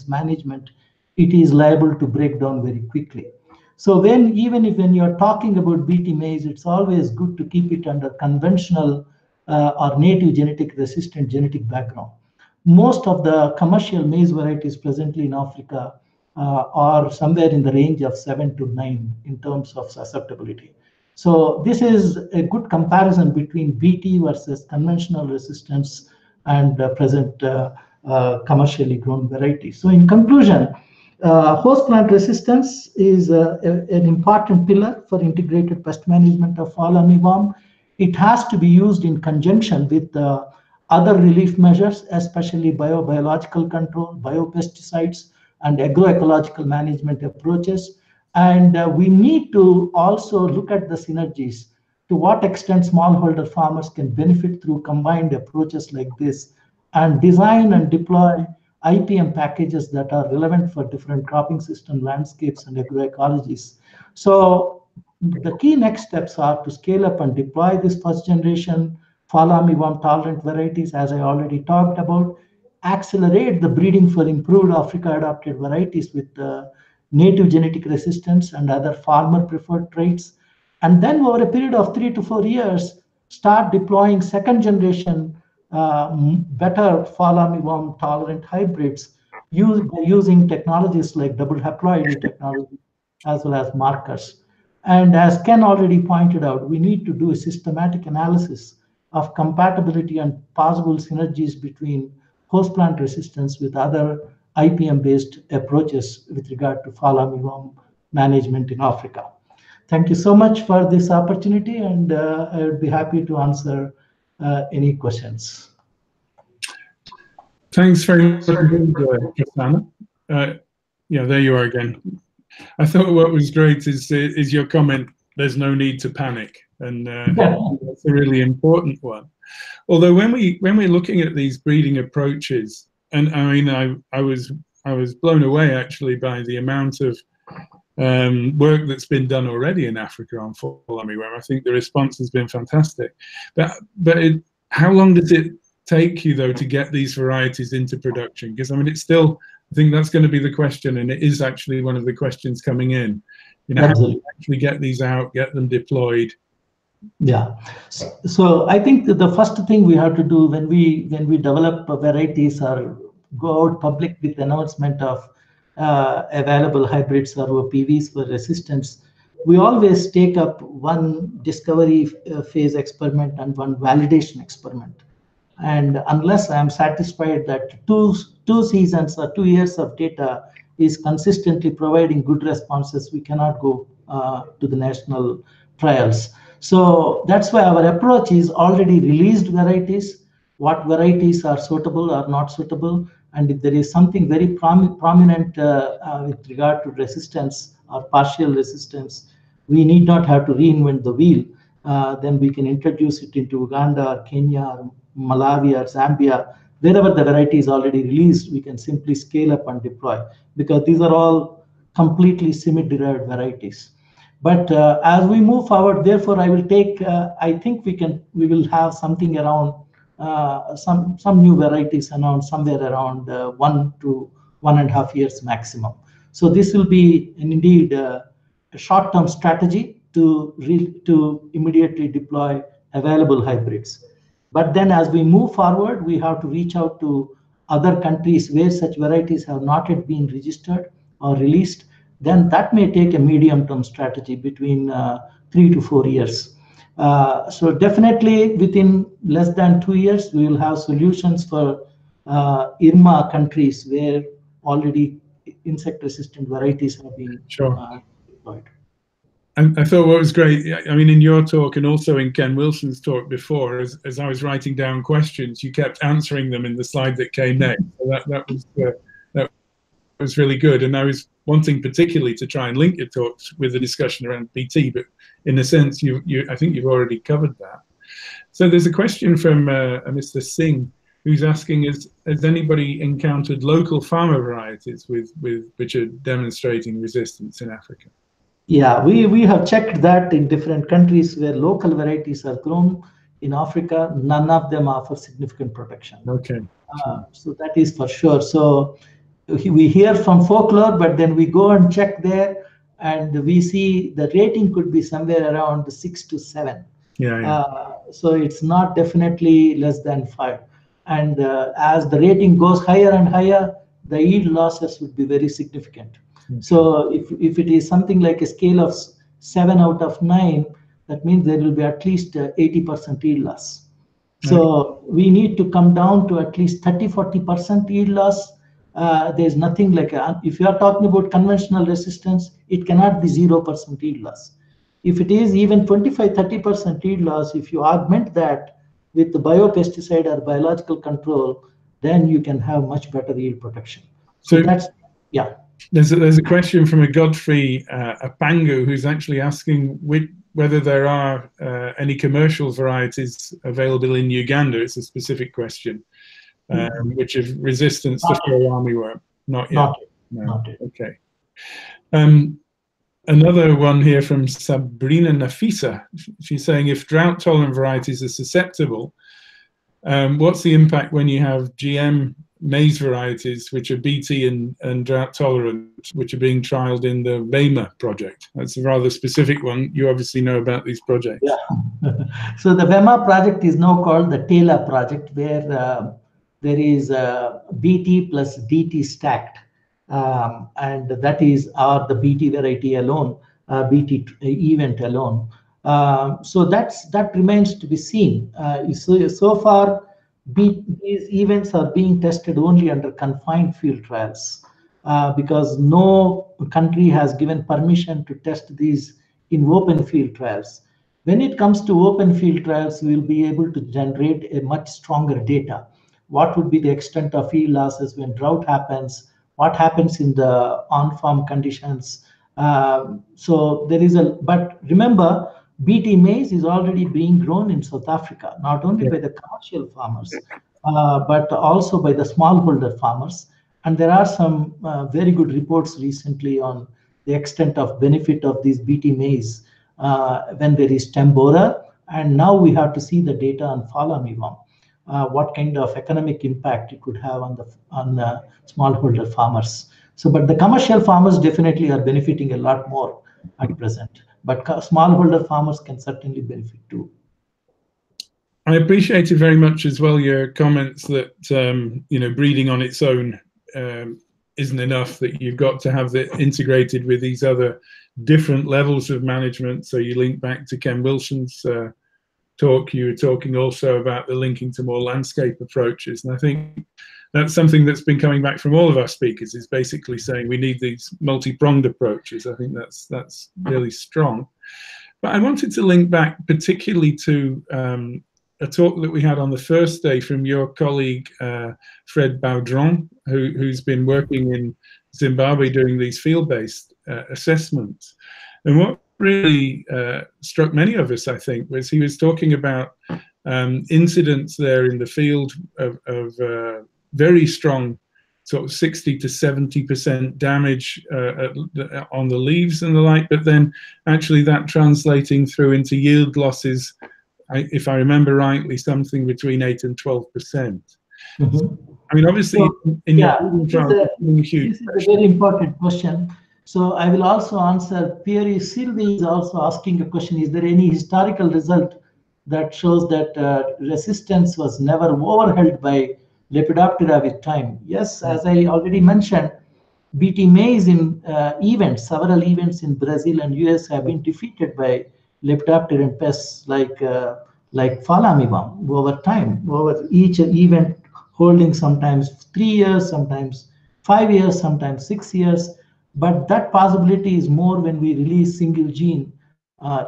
management, it is liable to break down very quickly. So when you're talking about BT maize, it's always good to keep it under conventional or native genetic resistant genetic background. Most of the commercial maize varieties presently in Africa are somewhere in the range of 7 to 9 in terms of susceptibility. So this is a good comparison between BT versus conventional resistance and present commercially grown varieties. So in conclusion, host plant resistance is an important pillar for integrated pest management of fall armyworm. It has to be used in conjunction with other relief measures, especially biological control, biopesticides, and agroecological management approaches. And we need to also look at the synergies, to what extent smallholder farmers can benefit through combined approaches like this, and design and deploy IPM packages that are relevant for different cropping system landscapes and agroecologies. So the key next steps are to scale up and deploy this first generation fall armyworm tolerant varieties, as I already talked about, accelerate the breeding for improved Africa adapted varieties with native genetic resistance and other farmer preferred traits, and then over a period of 3 to 4 years, start deploying second generation better fall armyworm tolerant hybrids using technologies like double haploidy technology as well as markers. And as Ken already pointed out, we need to do a systematic analysis of compatibility and possible synergies between host plant resistance with other IPM-based approaches with regard to fall armyworm management in Africa. Thank you so much for this opportunity, and I would be happy to answer any questions. Thanks very much, Prasanna. Yeah, there you are again. I thought what was great is your comment, there's no need to panic, and that's a really important one. Although when we're looking at these breeding approaches, and I mean I was blown away actually by the amount of work that's been done already in Africa on fall armyworm. I think the response has been fantastic. But how long does it take you, though, to get these varieties into production? Because, I mean, it's still, I think that's going to be the question, and it is actually one of the questions coming in. You know, how do you actually get these out, get them deployed? Yeah. So I think that the first thing we have to do when we develop varieties or go out public with announcement of available hybrids or OPVs for resistance, we always take up one discovery phase experiment and one validation experiment. And unless I am satisfied that two seasons or 2 years of data is consistently providing good responses, we cannot go to the national trials. So that's why our approach is already released varieties, what varieties are suitable or not suitable. And if there is something very prominent with regard to resistance or partial resistance, we need not have to reinvent the wheel. Then we can introduce it into Uganda or Kenya or Malawi or Zambia. Wherever the variety is already released, we can simply scale up and deploy, because these are all completely CIMMYT-derived varieties. But as we move forward, therefore, I will take. I think we will have something around some new varieties announced somewhere around 1 to 1.5 years maximum. So this will be indeed a short-term strategy to immediately deploy available hybrids. But then, as we move forward, we have to reach out to other countries where such varieties have not yet been registered or released. Then that may take a medium-term strategy between 3 to 4 years. So definitely within less than 2 years, we will have solutions for IRMA countries where already insect-resistant varieties have been deployed. I thought what was great, I mean, in your talk and also in Ken Wilson's talk before, as I was writing down questions, you kept answering them in the slide that came next. So that was really good. And I was wanting particularly to try and link your talks with the discussion around BT, but in a sense, I think you've already covered that. So there's a question from Mr. Singh, who's asking, has anybody encountered local farmer varieties which are demonstrating resistance in Africa? Yeah, we have checked that in different countries where local varieties are grown in Africa. None of them offer significant protection. Okay. So that is for sure. So we hear from folklore, but then we go and check there, and we see the rating could be somewhere around 6 to 7. Yeah. So it's not definitely less than 5. And as the rating goes higher and higher, the yield losses would be very significant. So if it is something like a scale of 7 out of 9, that means there will be at least 80% yield loss. So we need to come down to at least 30-40% yield loss. There's nothing like if you are talking about conventional resistance, it cannot be 0% yield loss. If it is even 25-30% yield loss, if you augment that with the biopesticide or biological control, then you can have much better yield protection. So that's, yeah. There's a question from a Godfrey Apangu, who's actually asking whether there are any commercial varieties available in Uganda. It's a specific question, which is resistance to fall armyworm. Not yet. Not yet. Okay. Another one here from Sabrina Nafisa. She's saying, if drought-tolerant varieties are susceptible, what's the impact when you have GM maize varieties, which are BT and drought tolerant, which are being trialed in the VEMA project? That's a rather specific one. You obviously know about these projects. Yeah. So the VEMA project is now called the TALA project, where there is BT plus DT stacked. And that is the BT variety alone, BT event alone. So that remains to be seen. So far, these events are being tested only under confined field trials, because no country has given permission to test these in open field trials. When it comes to open field trials, we will be able to generate a much stronger data. What would be the extent of yield losses when drought happens? What happens in the on-farm conditions? So there is but remember, BT maize is already being grown in South Africa, not only by the commercial farmers, but also by the smallholder farmers. And there are some very good reports recently on the extent of benefit of these BT maize when there is stem borer. And now we have to see the data on Fall Armyworm, what kind of economic impact it could have on the smallholder farmers. So, but the commercial farmers definitely are benefiting a lot more at present. But smallholder farmers can certainly benefit too. I appreciated very much as well your comments that breeding on its own isn't enough, that you've got to have it integrated with these other different levels of management. So you link back to Ken Wilson's talk. You were talking also about the linking to more landscape approaches, and I think that's something that's been coming back from all of our speakers, is basically saying we need these multi-pronged approaches. I think that's really strong. But I wanted to link back particularly to a talk that we had on the first day from your colleague Fred Baudron, who's been working in Zimbabwe doing these field-based assessments. And what really struck many of us, I think, was he was talking about incidents there in the field of very strong sort of 60 to 70% damage on the leaves and the like, but then actually that translating through into yield losses, if I remember rightly, something between 8 and 12%. Mm-hmm. I mean, obviously, this is a very important question. So I will also answer. Pierre Sylvie is also asking a question: is there any historical result that shows that resistance was never overheld by Lepidoptera with time? Yes, as I already mentioned, BT maize in several events in Brazil and US have been defeated by Lepidopteran pests like Fall Armyworm over time, over each event holding sometimes 3 years, sometimes 5 years, sometimes 6 years. But that possibility is more when we release single gene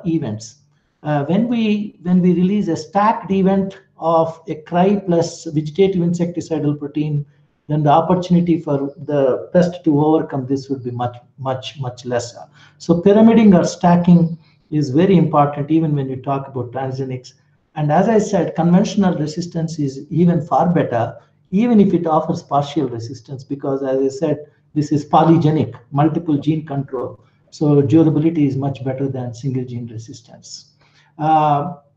events. When we release a stacked event of a cry plus vegetative insecticidal protein, then the opportunity for the pest to overcome this would be much lesser. So pyramiding or stacking is very important even when you talk about transgenics. And as I said, conventional resistance is even far better, even if it offers partial resistance, because as I said, this is polygenic, multiple gene control. So durability is much better than single gene resistance.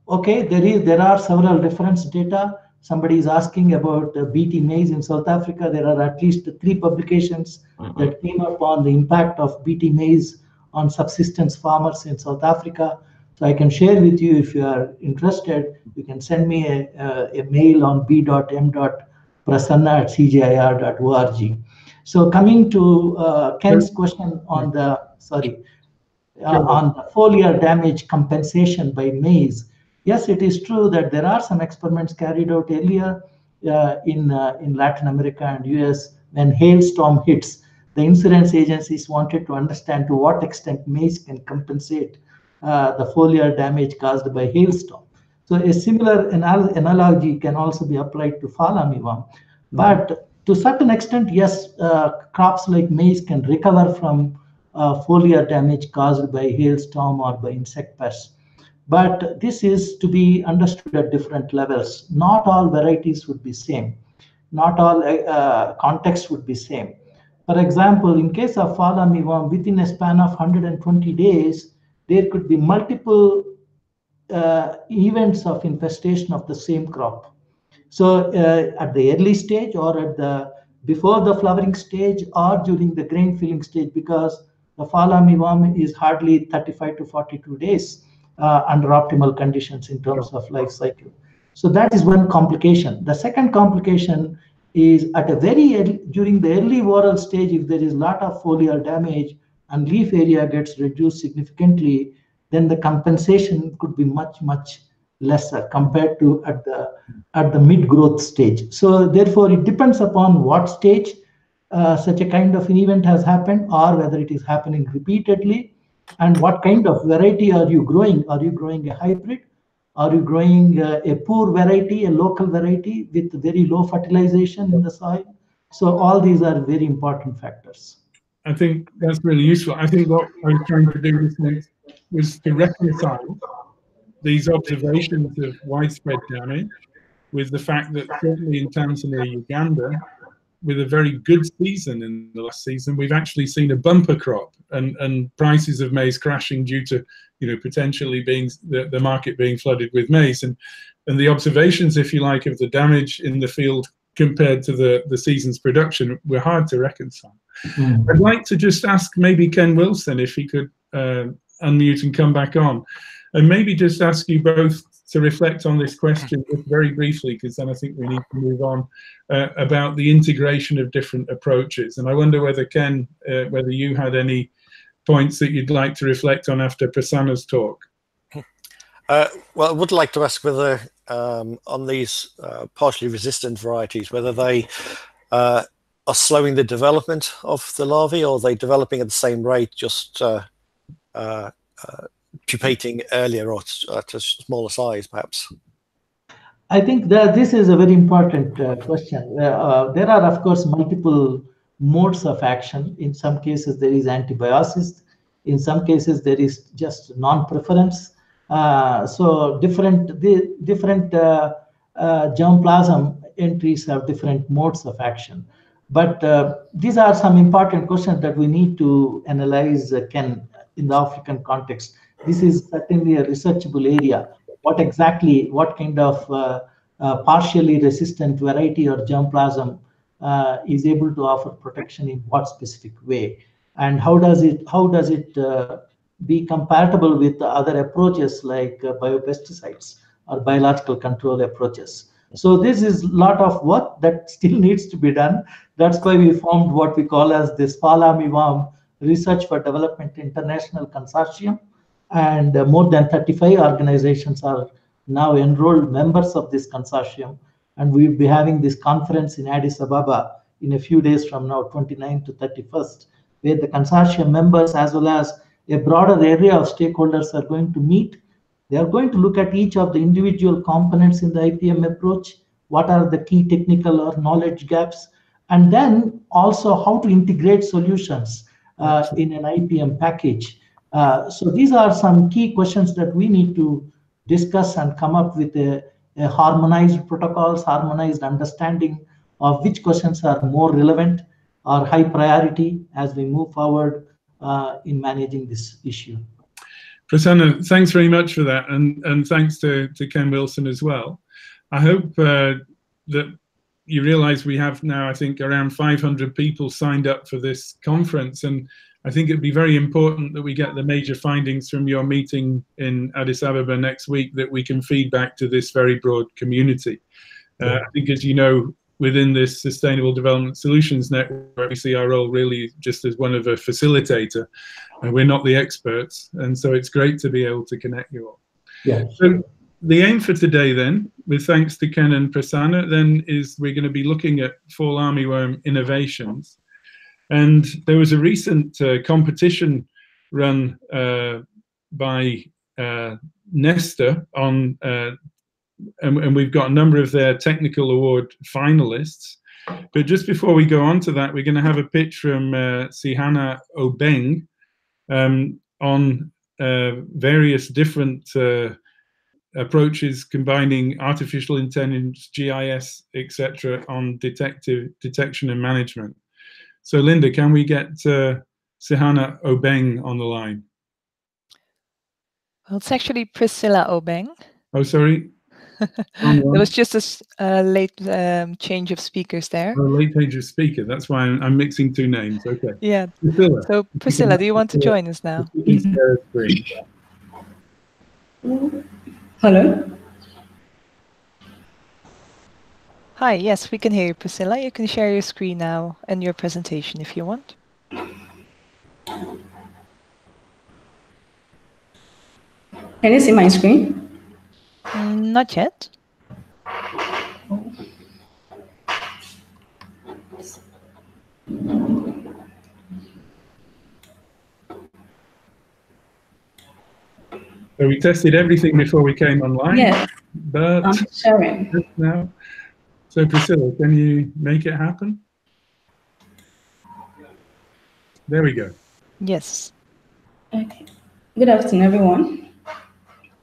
Okay, there are several reference data. Somebody is asking about BT maize in South Africa. There are at least 3 publications that came up on the impact of BT maize on subsistence farmers in South Africa. So I can share with you if you are interested. You can send me a mail on b.m.prasanna@cgir.org. So coming to Ken's question on the on the foliar damage compensation by maize. Yes, it is true that there are some experiments carried out earlier in Latin America and US. When hailstorm hits, the insurance agencies wanted to understand to what extent maize can compensate the foliar damage caused by hailstorm. So a similar analogy can also be applied to Fall Armyworm. But to a certain extent, yes, crops like maize can recover from foliar damage caused by hailstorm or by insect pests. But this is to be understood at different levels. Not all varieties would be same. Not all contexts would be same. For example, in case of Fall Armyworm, within a span of 120 days, there could be multiple events of infestation of the same crop. So at the early stage or before the flowering stage or during the grain filling stage, because the Fall Armyworm is hardly 35 to 42 days under optimal conditions in terms of life cycle. So that is one complication. The second complication is at a during the early whorl stage, if there is a lot of foliar damage and leaf area gets reduced significantly, then the compensation could be much lesser compared to at the mid-growth stage. So therefore, it depends upon what stage such a kind of an event has happened, or whether it is happening repeatedly, and what kind of variety are you growing? Are you growing a hybrid? Are you growing a poor variety, a local variety with very low fertilization in the soil? So all these are very important factors. I think that's really useful. I think what I was trying to do was to reconcile these observations of widespread damage with the fact that certainly in Tanzania, Uganda, with a very good season in the last season, we've actually seen a bumper crop, and prices of maize crashing due to, you know, potentially being the market being flooded with maize, and the observations, if you like, of the damage in the field compared to the season's production were hard to reconcile. I'd like to just ask maybe Ken Wilson if he could unmute and come back on, and maybe just ask you both to reflect on this question just very briefly, because then I think we need to move on, about the integration of different approaches. And I wonder whether, Ken, whether you had any points that you'd like to reflect on after Prasanna's talk. Well, I would like to ask whether on these partially resistant varieties, whether they are slowing the development of the larvae, or are they developing at the same rate, just pupating earlier or at a smaller size, perhaps? I think that this is a very important question. There are, of course, multiple modes of action. In some cases, there is antibiosis. In some cases, there is just non-preference. So different germplasm entries have different modes of action. But these are some important questions that we need to analyze, Ken, in the African context. This is certainly a researchable area. What kind of partially resistant variety or germplasm is able to offer protection in what specific way, and how does it be compatible with the other approaches like biopesticides or biological control approaches. So this is a lot of work that still needs to be done. That's why we formed what we call as this Fall Armyworm Research for Development International Consortium, and more than 35 organizations are now enrolled members of this consortium, and we'll be having this conference in Addis Ababa in a few days from now, 29th to 31st, where the consortium members as well as a broader area of stakeholders are going to meet. They are going to look at each of the individual components in the IPM approach, what are the key technical or knowledge gaps, and then also how to integrate solutions in an IPM package. So these are some key questions that we need to discuss and come up with a harmonized protocols, harmonized understanding of which questions are more relevant or high priority as we move forward in managing this issue. Prasanna, thanks very much for that, and thanks to Ken Wilson as well. I hope that you realize we have now, I think, around 500 people signed up for this conference, and I think it'd be very important that we get the major findings from your meeting in Addis Ababa next week that we can feed back to this very broad community. I think, as you know, within this Sustainable Development Solutions Network, we see our role really just as one of a facilitator, and we're not the experts, and so it's great to be able to connect you all. Yeah. So the aim for today then, with thanks to Ken and Prasanna, then is we're going to be looking at Fall Armyworm innovations. And there was a recent competition run by Nesta on, and we've got a number of their technical award finalists. But just before we go on to that, we're going to have a pitch from Prasanna Obeng on various different approaches combining artificial intelligence, GIS, etc., on detection and management. So, Linda, can we get Prasanna Obeng on the line? Well, it's actually Priscilla Obeng. Oh, sorry. There was just a late change of speakers there. Oh, late change of speaker. That's why I'm mixing two names. Okay. Yeah. Priscilla. So, Priscilla, do you want to join us now? Hello. Hi, yes, we can hear you, Priscilla. You can share your screen now and your presentation if you want. Can you see my screen? Not yet. So we tested everything before we came online. Yes, but I'm sharing. Now. So Priscilla, can you make it happen? There we go. Yes. Okay. Good afternoon, everyone.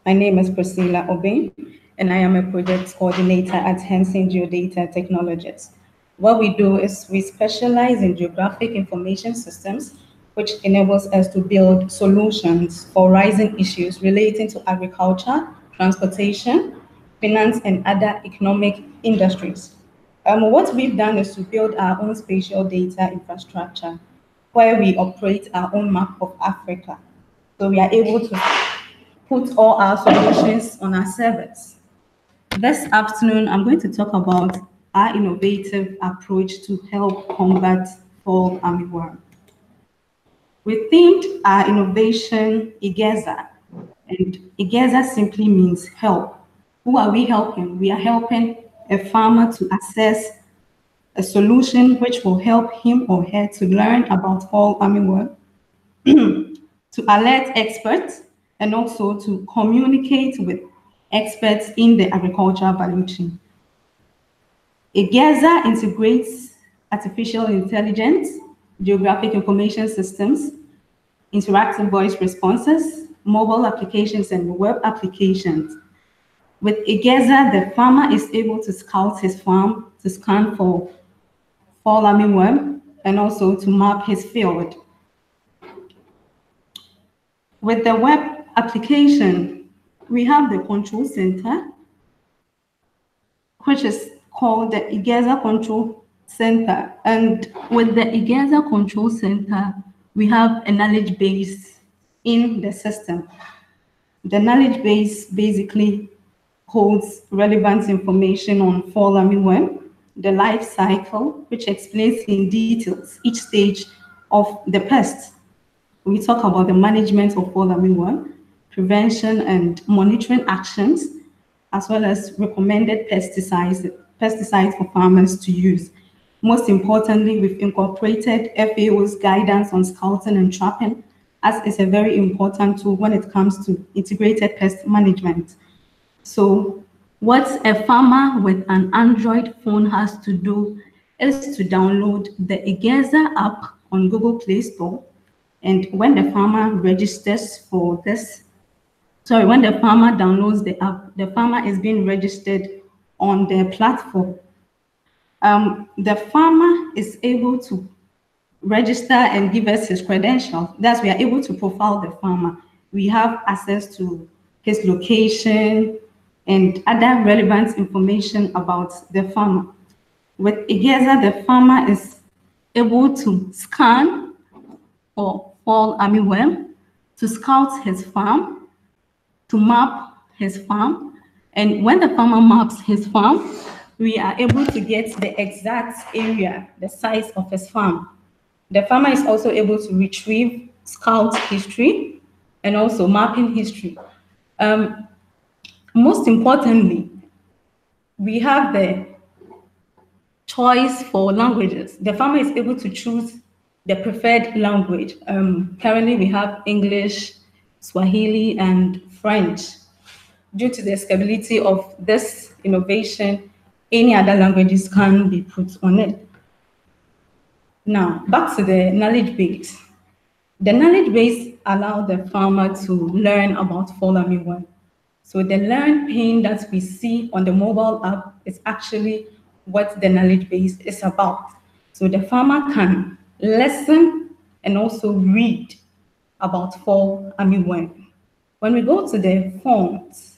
My name is Priscilla Obeng, and I am a project coordinator at Henson Geodata Technologies. What we do is we specialize in geographic information systems, which enables us to build solutions for rising issues relating to agriculture, transportation, finance, and other economic industries. What we've done is to build our own spatial data infrastructure where we operate our own map of Africa. So we are able to put all our solutions on our servers. This afternoon, I'm going to talk about our innovative approach to help combat fall armyworm. We themed our innovation Igeza, and Igeza simply means help. Who are we helping? We are helping a farmer to assess a solution which will help him or her to learn about fall armyworm, to alert experts, and also to communicate with experts in the agricultural value chain. Igeza integrates artificial intelligence, geographic information systems, interactive voice responses, mobile applications, and web applications. With Igeza, the farmer is able to scout his farm, to scan for fall armyworm, and also to map his field. With the web application, we have the control center, which is called the Igeza Control Center. And with the Igeza Control Center, we have a knowledge base in the system. The knowledge base basically holds relevant information on fall armyworm, the life cycle, which explains in details each stage of the pest. We talk about the management of fall armyworm, prevention and monitoring actions, as well as recommended pesticides for farmers to use. Most importantly, we've incorporated FAO's guidance on scouting and trapping, as is a very important tool when it comes to integrated pest management. So what a farmer with an Android phone has to do is to download the Igeza app on Google Play Store. And when the farmer registers for this, when the farmer downloads the app, the farmer is being registered on their platform. The farmer is able to register and give us his credentials. Thus, we are able to profile the farmer. We have access to his location and other relevant information about the farmer. With Igeza, the farmer is able to scan for fall armyworm, to scout his farm, to map his farm. And when the farmer maps his farm, we are able to get the exact area, the size of his farm. The farmer is also able to retrieve scout history and also mapping history. Most importantly, we have the choice for languages. The farmer is able to choose the preferred language. Currently, we have English, Swahili, and French. Due to the scalability of this innovation, any other languages can be put on it. Now, back to the knowledge base. The knowledge base allows the farmer to learn about fall armyworm. So the learn pane that we see on the mobile app is actually what the knowledge base is about. So the farmer can listen and also read about fall armyworm. When we go to the fonts,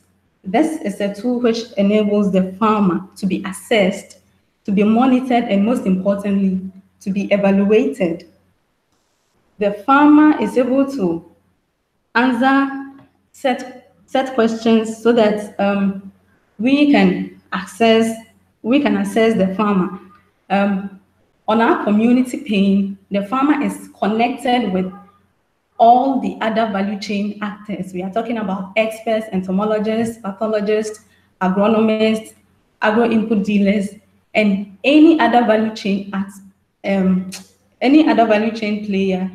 this is a tool which enables the farmer to be assessed, to be monitored, and most importantly, to be evaluated. The farmer is able to answer set questions so that we can assess the farmer. On our community pane, the farmer is connected with all the other value chain actors. We are talking about experts, entomologists, pathologists, agronomists, agro input dealers, and any other value chain player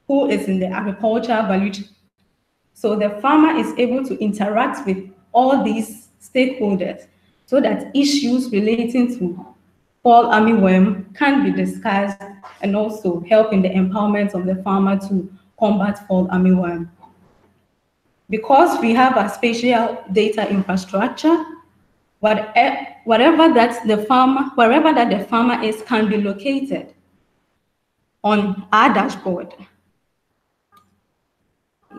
who is in the agricultural value chain. So the farmer is able to interact with all these stakeholders so that issues relating to fall armyworm can be discussed and also help in the empowerment of the farmer to combat fall armyworm. Because we have a spatial data infrastructure, wherever that the farmer is can be located on our dashboard.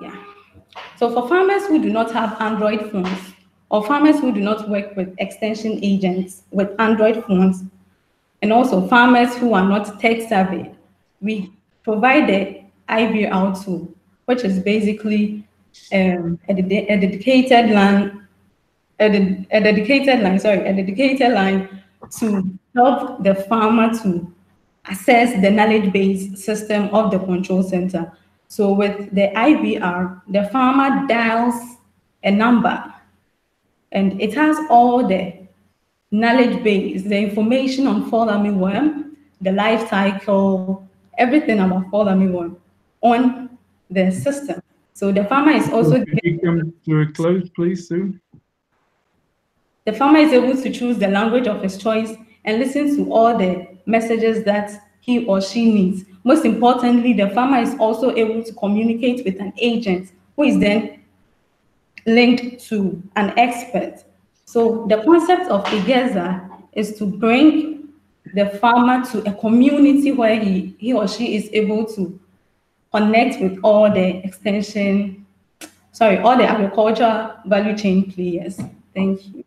Yeah. So for farmers who do not have Android phones, or farmers who do not work with extension agents with Android phones, and also farmers who are not tech savvy, we provide the IVR tool, which is basically a dedicated line to help the farmer to access the knowledge-based system of the control center. So with the IVR, the farmer dials a number, and it has all the knowledge base, the information on Fall Armyworm, the life cycle, everything about Fall Armyworm on the system. So the farmer is also... Can you come to a close, please, Sue? The farmer is able to choose the language of his choice and listen to all the messages that he or she needs. Most importantly, the farmer is also able to communicate with an agent who is then linked to an expert. So the concept of Igeza is to bring the farmer to a community where he or she is able to connect with all the all the agriculture value chain players. Thank you.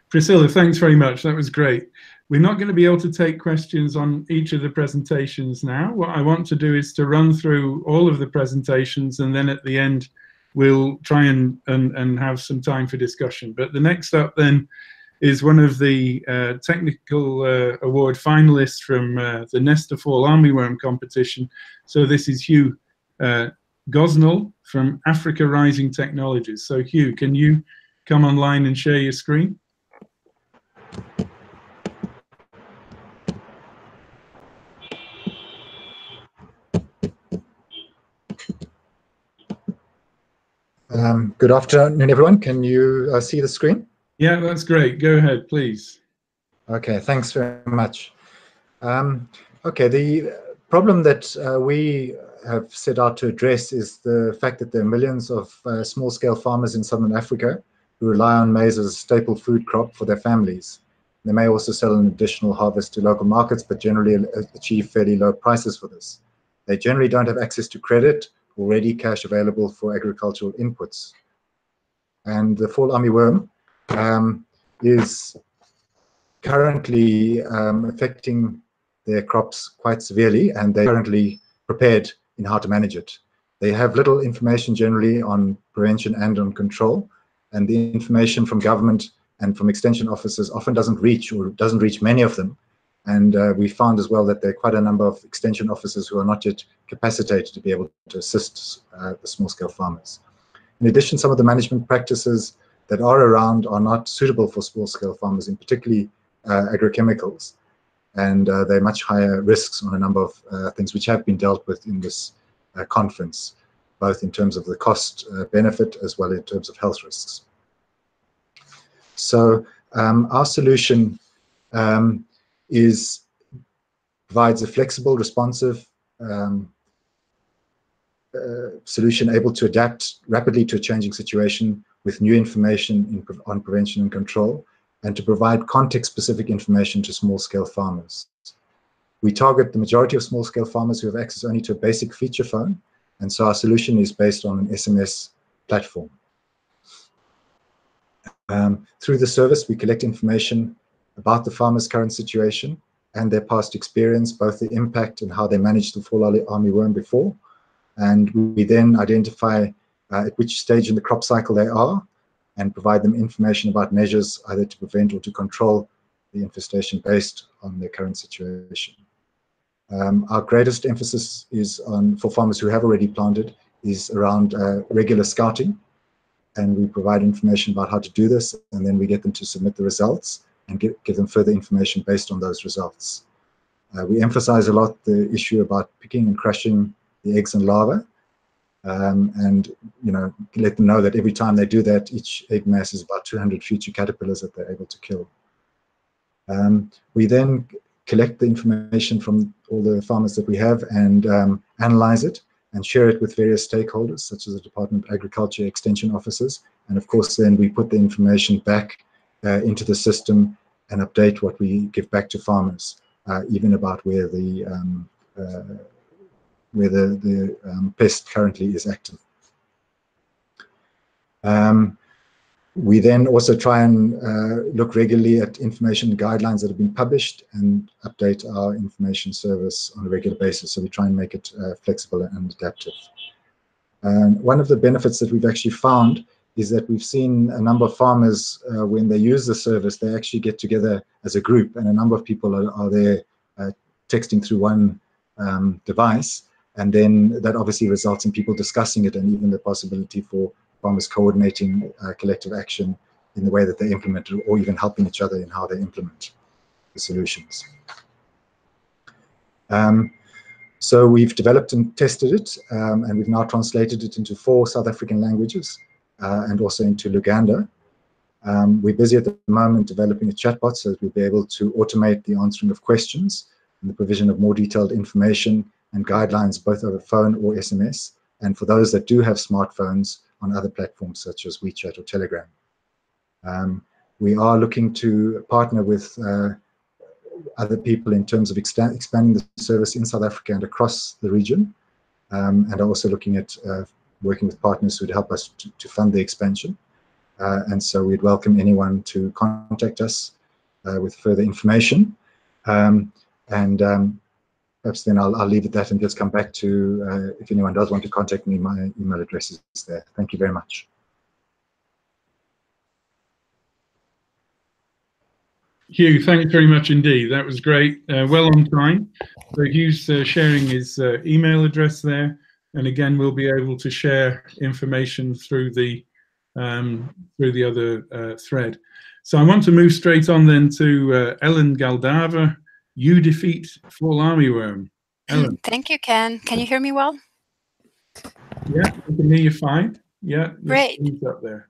Priscilla, thanks very much. That was great. We're not going to be able to take questions on each of the presentations now. What I want to do is to run through all of the presentations, and then at the end, we'll try and have some time for discussion. But the next up then is one of the technical award finalists from the Nesta Fall Armyworm competition. So this is Hugh Gosnell from Africa Rising Technologies. So Hugh, can you come online and share your screen? Good afternoon, everyone. Can you see the screen? Yeah, that's great. Go ahead, please. Okay, thanks very much. Okay, the problem that we have set out to address is the fact that there are millions of small-scale farmers in Southern Africa who rely on maize as a staple food crop for their families. They may also sell an additional harvest to local markets, but generally achieve fairly low prices for this. They generally don't have access to credit or ready cash available for agricultural inputs. And the Fall Armyworm is currently affecting their crops quite severely, and they're currently prepared in how to manage it. They have little information generally on prevention and on control, and the information from government and from extension officers often doesn't reach, or doesn't reach many of them. And we found as well that there are quite a number of extension officers who are not yet capacitated to be able to assist the small-scale farmers. In addition, some of the management practices that are around are not suitable for small-scale farmers, in particularly agrochemicals, and there are much higher risks on a number of things which have been dealt with in this conference, both in terms of the cost benefit as well in terms of health risks. So our solution provides a flexible, responsive solution able to adapt rapidly to a changing situation with new information on prevention and control, and to provide context-specific information to small-scale farmers. We target the majority of small-scale farmers who have access only to a basic feature phone, and so our solution is based on an SMS platform. Through the service, we collect information about the farmer's current situation and their past experience, both the impact and how they managed the Fall Armyworm before. And we then identify at which stage in the crop cycle they are and provide them information about measures either to prevent or to control the infestation based on their current situation. Our greatest emphasis is on, for farmers who have already planted, is around regular scouting. And we provide information about how to do this, and then we get them to submit the results and give them further information based on those results. We emphasize a lot the issue about picking and crushing the eggs and larvae, and let them know that every time they do that, each egg mass is about 200 future caterpillars that they're able to kill. We then collect the information from all the farmers that we have and analyze it and share it with various stakeholders, such as the Department of Agriculture, extension officers, and of course then we put the information back into the system and update what we give back to farmers, even about where the pest currently is active. We then also try and look regularly at information guidelines that have been published and update our information service on a regular basis. So we try and make it flexible and adaptive. One of the benefits that we've actually found is that we've seen a number of farmers, when they use the service, they actually get together as a group, and a number of people are there texting through one device, and then that obviously results in people discussing it, and even the possibility for farmers coordinating collective action in the way that they implement it, or even helping each other in how they implement the solutions. So we've developed and tested it, and we've now translated it into 4 South African languages and also into Luganda. We're busy at the moment developing a chatbot so that we'll be able to automate the answering of questions and the provision of more detailed information and guidelines both over phone or SMS, and for those that do have smartphones, on other platforms such as WeChat or Telegram. We are looking to partner with other people in terms of expanding the service in South Africa and across the region, and are also looking at working with partners who would help us to fund the expansion. And so we'd welcome anyone to contact us with further information. Perhaps then I'll leave it at that and just come back to, if anyone does want to contact me, my email address is there. Thank you very much. Hugh, thanks very much indeed. That was great. Well on time. So Hugh's sharing his email address there, and again, we'll be able to share information through the other thread. So I want to move straight on then to Ellen Galdeva, UDefeatFAW Armyworm. Ellen. Thank you, Ken. Can you hear me well? Yeah, I can hear you fine. Yeah, great. Up there.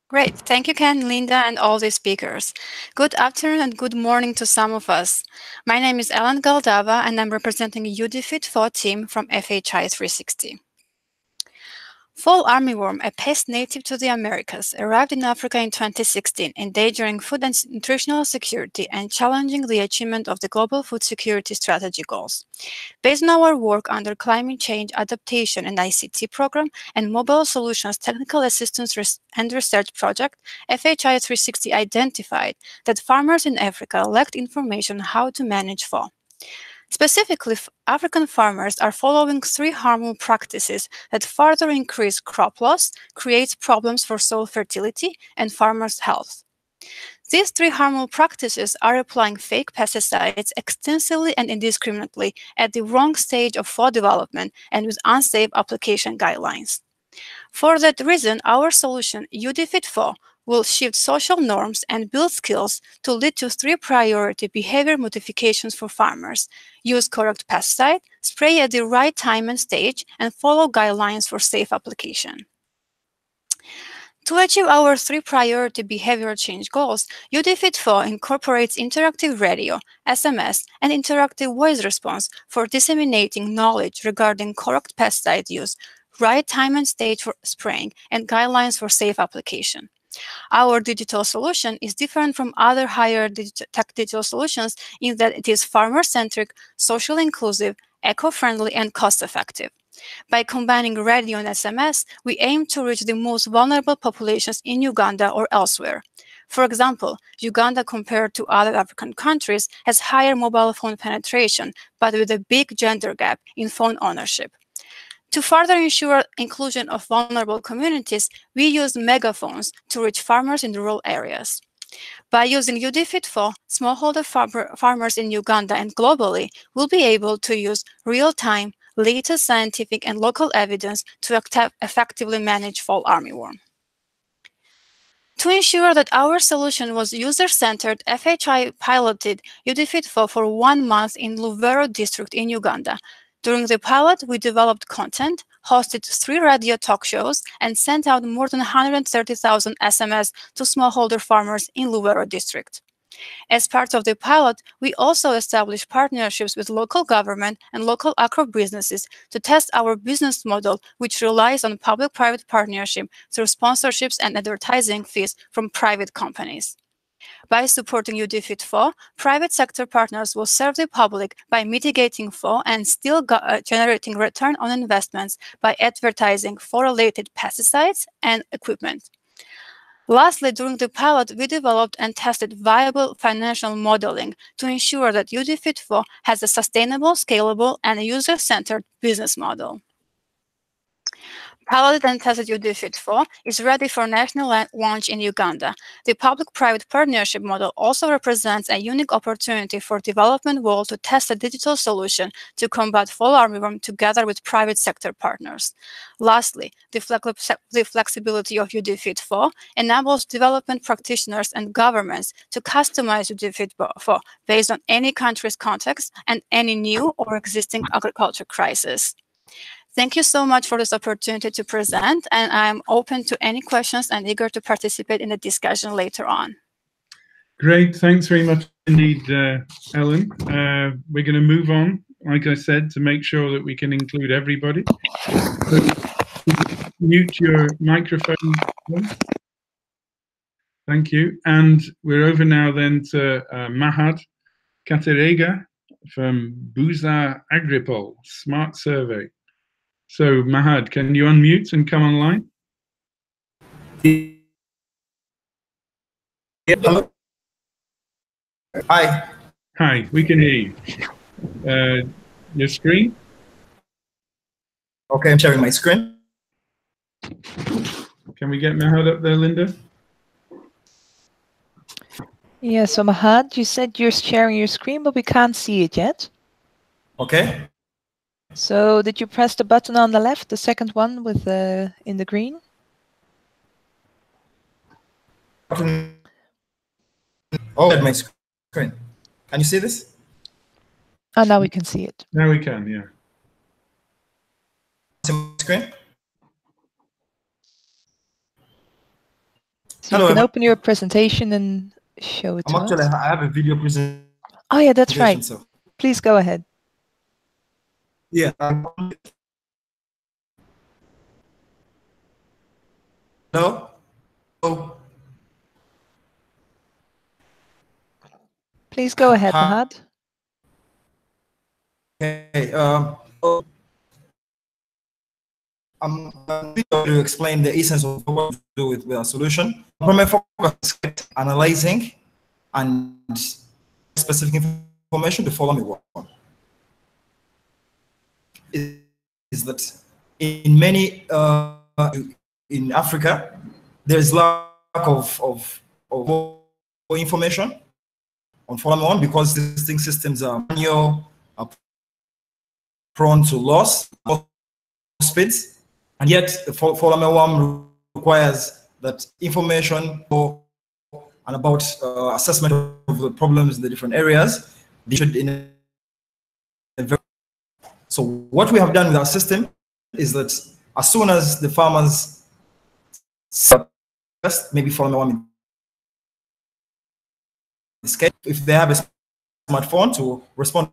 Great. Thank you, Ken, Linda, and all the speakers. Good afternoon and good morning to some of us. My name is Ellen Galdeva, and I'm representing UDefeatFAW team from FHI 360. Fall armyworm, a pest native to the Americas, arrived in Africa in 2016, endangering food and nutritional security and challenging the achievement of the Global Food Security Strategy goals. Based on our work under Climate Change Adaptation and ICT Program and Mobile Solutions Technical Assistance and Research Project, FHI 360 identified that farmers in Africa lacked information on how to manage fall. Specifically, African farmers are following 3 harmful practices that further increase crop loss, create problems for soil fertility, and farmers' health. These 3 harmful practices are applying fake pesticides extensively and indiscriminately at the wrong stage of fall development and with unsafe application guidelines. For that reason, our solution, UDefeatFAW, will shift social norms and build skills to lead to 3 priority behavior modifications for farmers: use correct pesticide, spray at the right time and stage, and follow guidelines for safe application. To achieve our 3 priority behavioral change goals, UDefeatFAW incorporates interactive radio, SMS, and interactive voice response for disseminating knowledge regarding correct pesticide use, right time and stage for spraying, and guidelines for safe application. Our digital solution is different from other higher tech digital solutions in that it is farmer-centric, socially inclusive, eco-friendly, and cost-effective. By combining radio and SMS, we aim to reach the most vulnerable populations in Uganda or elsewhere. For example, Uganda, compared to other African countries, has higher mobile phone penetration, but with a big gender gap in phone ownership. To further ensure inclusion of vulnerable communities, we use megaphones to reach farmers in rural areas. By using UDefeatFAW, smallholder farmers in Uganda and globally will be able to use real-time, latest scientific and local evidence to effectively manage fall armyworm. To ensure that our solution was user-centered, FHI piloted UDefeatFAW for 1 month in Luvero district in Uganda. During the pilot, we developed content, hosted 3 radio talk shows, and sent out more than 130,000 SMS to smallholder farmers in Luvero district. As part of the pilot, we also established partnerships with local government and local agro businesses to test our business model, which relies on public-private partnership through sponsorships and advertising fees from private companies. By supporting UDefeatFAW, private sector partners will serve the public by mitigating FAW and still generating return on investments by advertising FAW-related pesticides and equipment. Lastly, during the pilot, we developed and tested viable financial modeling to ensure that UDefeatFAW has a sustainable, scalable, and user-centered business model. Piloted and tested UDefeatFAW is ready for national launch in Uganda. The public-private partnership model also represents a unique opportunity for development world to test a digital solution to combat fall armyworm together with private sector partners. Lastly, the flexibility of UDefeatFAW enables development practitioners and governments to customize UDefeatFAW based on any country's context and any new or existing agriculture crisis. Thank you so much for this opportunity to present, and I'm open to any questions and eager to participate in the discussion later on. Great, thanks very much indeed, Ellen. We're going to move on, like I said, to make sure that we can include everybody. So, mute your microphone. Thank you. And we're over now then to Mahad Kateregga from Buuza Agripoll, Smart Survey. So, Mahad, can you unmute and come online? Hello. Hi. Hi, we can hear you. Your screen? Okay, I'm sharing my screen. Can we get Mahad up there, Linda? Yeah, so Mahad, you said you're sharing your screen, but we can't see it yet. Okay. So did you press the button on the left, the second one with in the green? Oh, at my screen. Can you see this? Oh, now we can see it. Now we can, yeah. See my screen? So you can open your presentation and show it to us. I have a video presentation. Oh yeah, that's right. So. Please go ahead. Yeah. Hello? Oh. Please go ahead, Mahad. Okay. I'm going to explain the essence of what to do with the solution. Primary focus is analyzing and specific information to follow me one. Is that in many in Africa there is lack of information on fall armyworm because existing systems are manual, are prone to loss, speeds, and yet the fall armyworm requires that information and about assessment of the problems in the different areas. They should in So what we have done with our system is that as soon as the farmers maybe fall armyworm, if they have a smartphone to respond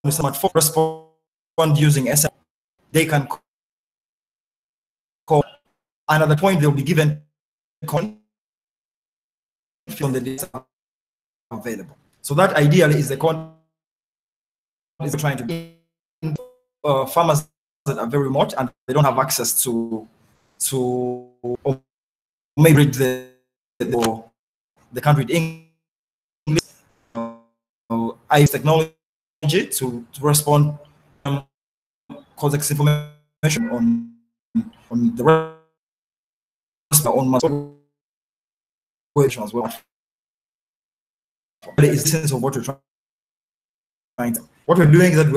to smartphone, respond using SM, they can call. And at the point they'll be given from the data available. So that ideally is the content is trying to get farmers that are very remote and they don't have access to or maybe they can't read English. I use technology to respond context information on the rest on my question as well. But it's the sense of what we're trying to. What we're doing is that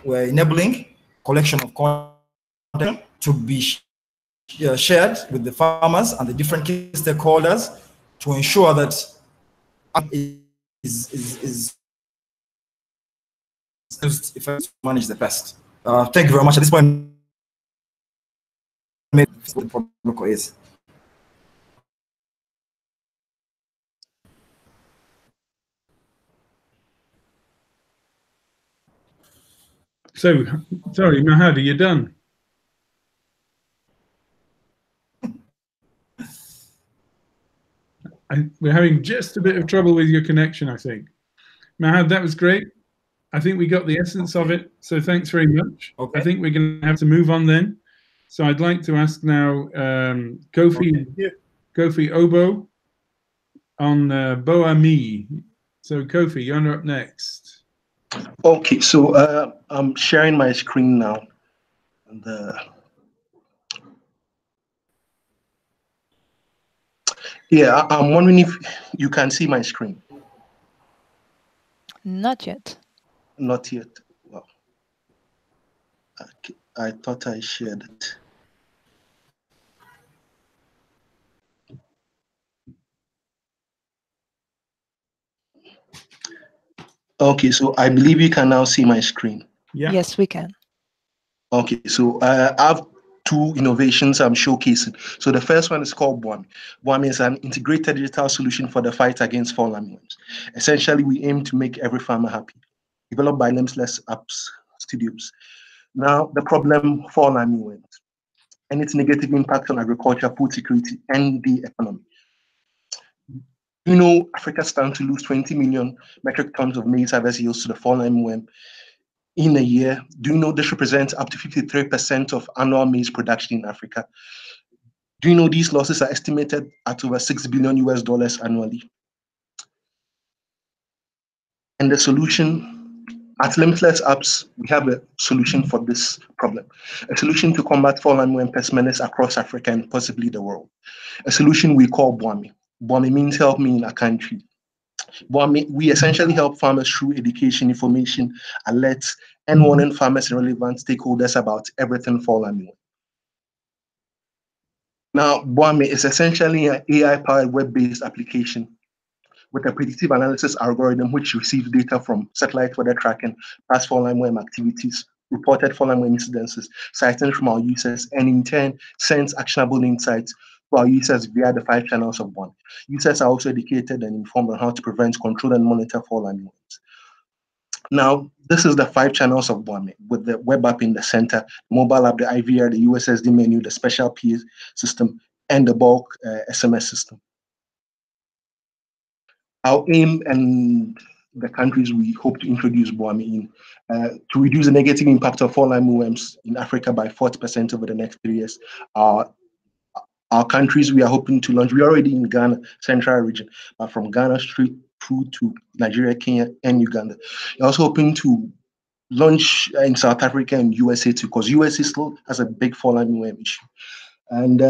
we're enabling collection of content to be shared with the farmers and the different key stakeholders to ensure that is effective to manage the pest. Thank you very much. At this point, the protocol is. So, sorry, Mahad, are you done? We're having just a bit of trouble with your connection, I think. Mahad, that was great. I think we got the essence of it, so thanks very much. Okay. I think we're going to have to move on then. So I'd like to ask now Kofi Obo on Boa Me. So Kofi, you're up next. Okay, so I'm sharing my screen now. And, yeah, I'm wondering if you can see my screen. Not yet. Not yet. Well, okay. I thought I shared it. Okay, so I believe you can now see my screen. Yeah. Yes, we can. Okay, so I have two innovations I'm showcasing. So the first one is called Boa Me. Boa Me is an integrated digital solution for the fight against fall armyworms. Essentially, we aim to make every farmer happy. Developed by Limitless Apps Studios. Now, the problem, fall armyworms and its negative impact on agriculture, food security, and the economy. You know, Africa stands to lose 20 million metric tons of maize harvest yields to the fall armyworm in a year. Do you know this represents up to 53% of annual maize production in Africa? Do you know these losses are estimated at over $6 billion annually? And the solution, at Limitless Apps, we have a solution for this problem. A solution to combat fall armyworm pest menace across Africa and possibly the world. A solution we call Boa Me. Boa Me means help me in a country. Boa Me, we essentially help farmers through education, information, alerts, and warning farmers and relevant stakeholders about everything fall armyworm. Now, Boa Me is essentially an AI-powered web-based application with a predictive analysis algorithm which receives data from satellite weather tracking, past fall armyworm activities, reported fall armyworm incidences, sightings from our users, and in turn sends actionable insights to our users via the 5 channels of Boa Me. Users are also educated and informed on how to prevent, control, and monitor fall armyworms. Now, this is the 5 channels of Boa Me with the web app in the center, mobile app, the IVR, the USSD menu, the special PA system, and the bulk SMS system. Our aim and the countries we hope to introduce Boa Me in to reduce the negative impact of fall armyworms in Africa by 40% over the next 3 years. Our countries we are hoping to launch, we're already in Ghana, Central region, but from Ghana straight through to Nigeria, Kenya, and Uganda. We're also hoping to launch in South Africa and USA too, because USA still has a big fall armyworm issue. And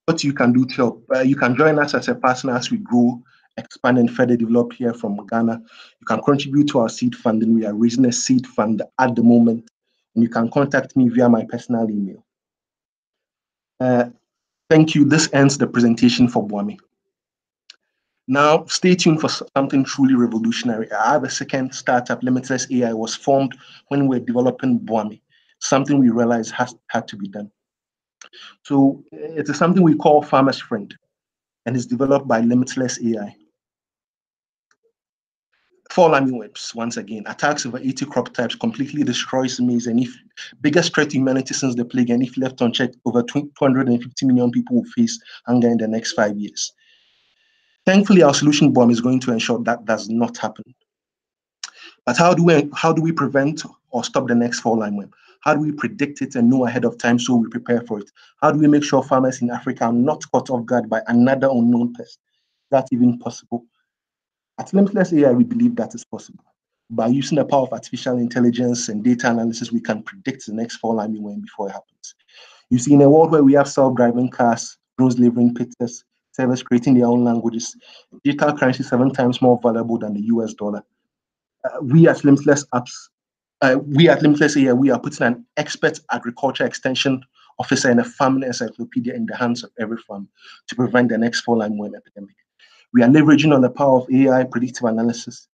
what you can do to help, you can join us as a partner as we grow, expand, and further develop here from Ghana. You can contribute to our seed funding. We are raising a seed fund at the moment, and you can contact me via my personal email. Thank you. This ends the presentation for Boa Me. Now, stay tuned for something truly revolutionary. I have a second startup, Limitless AI, was formed when we were developing Boa Me, something we realized had to be done. So it is something we call Farmer's Friend, and it's developed by Limitless AI. Fall armyworms, once again, attacks over 80 crop types, completely destroys maize, and if biggest threat to humanity since the plague, and if left unchecked, over 250 million people will face hunger in the next 5 years. Thankfully, our solution Boa Me is going to ensure that does not happen. But how do we prevent or stop the next fall armyworm? How do we predict it and know ahead of time so we prepare for it? How do we make sure farmers in Africa are not caught off guard by another unknown pest? Is that even possible? At Limitless AI, we believe that is possible. By using the power of artificial intelligence and data analysis, we can predict the next fall armyworm before it happens. You see, in a world where we have self-driving cars, drones delivering pizzas, servers creating their own languages, digital currency 7 times more valuable than the US dollar. We at Limitless AI, we are putting an expert agriculture extension officer and a farming encyclopedia in the hands of every farm to prevent the next fall armyworm epidemic. We are leveraging on the power of AI predictive analysis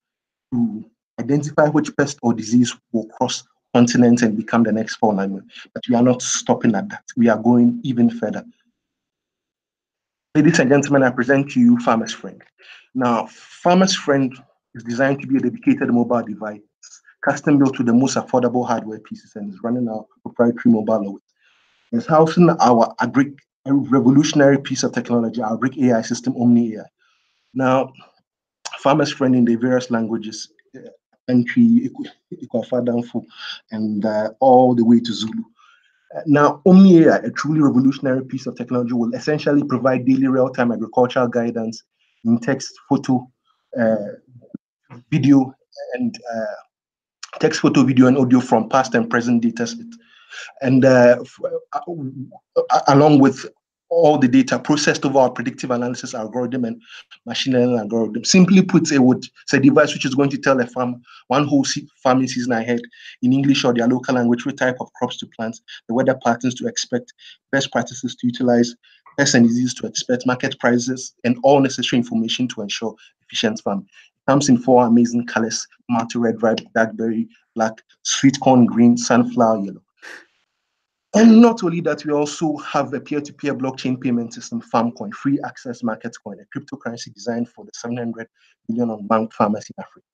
to identify which pest or disease will cross continents and become the next fall armyworm. But we are not stopping at that. We are going even further. Ladies and gentlemen, I present to you Farmer's Friend. Now, Farmer's Friend is designed to be a dedicated mobile device, custom built to the most affordable hardware pieces, and is running our proprietary mobile OS. It's housing our a revolutionary piece of technology, our brick AI system, Omni AI. Now, farmers friend in the various languages, Entry, Ikwafadanfo, and all the way to Zulu. Now, Omni AI, a truly revolutionary piece of technology, will essentially provide daily real-time agricultural guidance in text, photo, video, and text, photo, video, and audio from past and present data sets. And along with all the data processed over our predictive analysis algorithm and machine learning algorithm. Simply put, it's a device which is going to tell a farm one whole farming season ahead in English or their local language, what type of crops to plant, the weather patterns to expect, best practices to utilize, pests and diseases to expect, market prices, and all necessary information to ensure efficient farming. It comes in 4 amazing colors: multi-red, blackberry, black, sweet corn, green, sunflower, yellow. And not only that, we also have a peer-to-peer blockchain payment system, FarmCoin, free access market coin, a cryptocurrency designed for the 700 million unbanked farmers in Africa.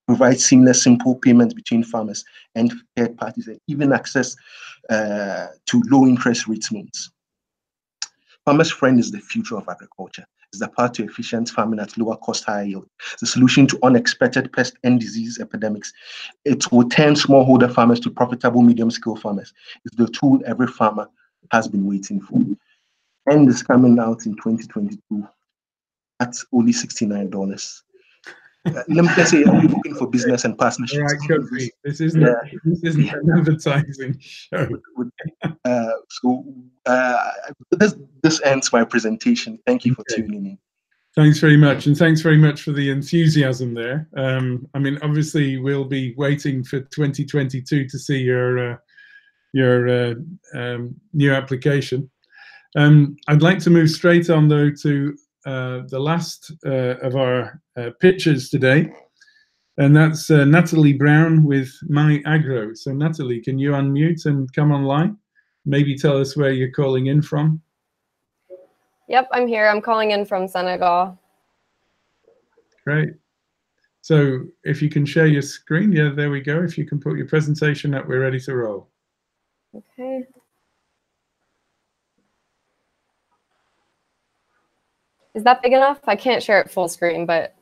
Provides seamless, simple payments between farmers and third parties, and even access to low interest rate loans. Farmers Friend is the future of agriculture. It's the path to efficient farming at lower cost, higher yield. It's the solution to unexpected pest and disease epidemics. It will turn smallholder farmers to profitable medium-scale farmers. It's the tool every farmer has been waiting for. And it's coming out in 2022 at only $69. Let's say I'm looking for business and partnerships. All right, Kofi, this isn't an advertising show. This ends my presentation. Thank you for tuning in. Thanks very much, and thanks very much for the enthusiasm there. I mean, obviously, we'll be waiting for 2022 to see your new application. I'd like to move straight on, though, to the last of our pitchers today, and that's Natalie Brown with MyAgro. So, Natalie, can you unmute and come online? Maybe tell us where you're calling in from. Yep, I'm here. I'm calling in from Senegal. Great. So if you can share your screen, yeah, there we go. If you can put your presentation up, we're ready to roll. Okay. Is that big enough? I can't share it full screen, but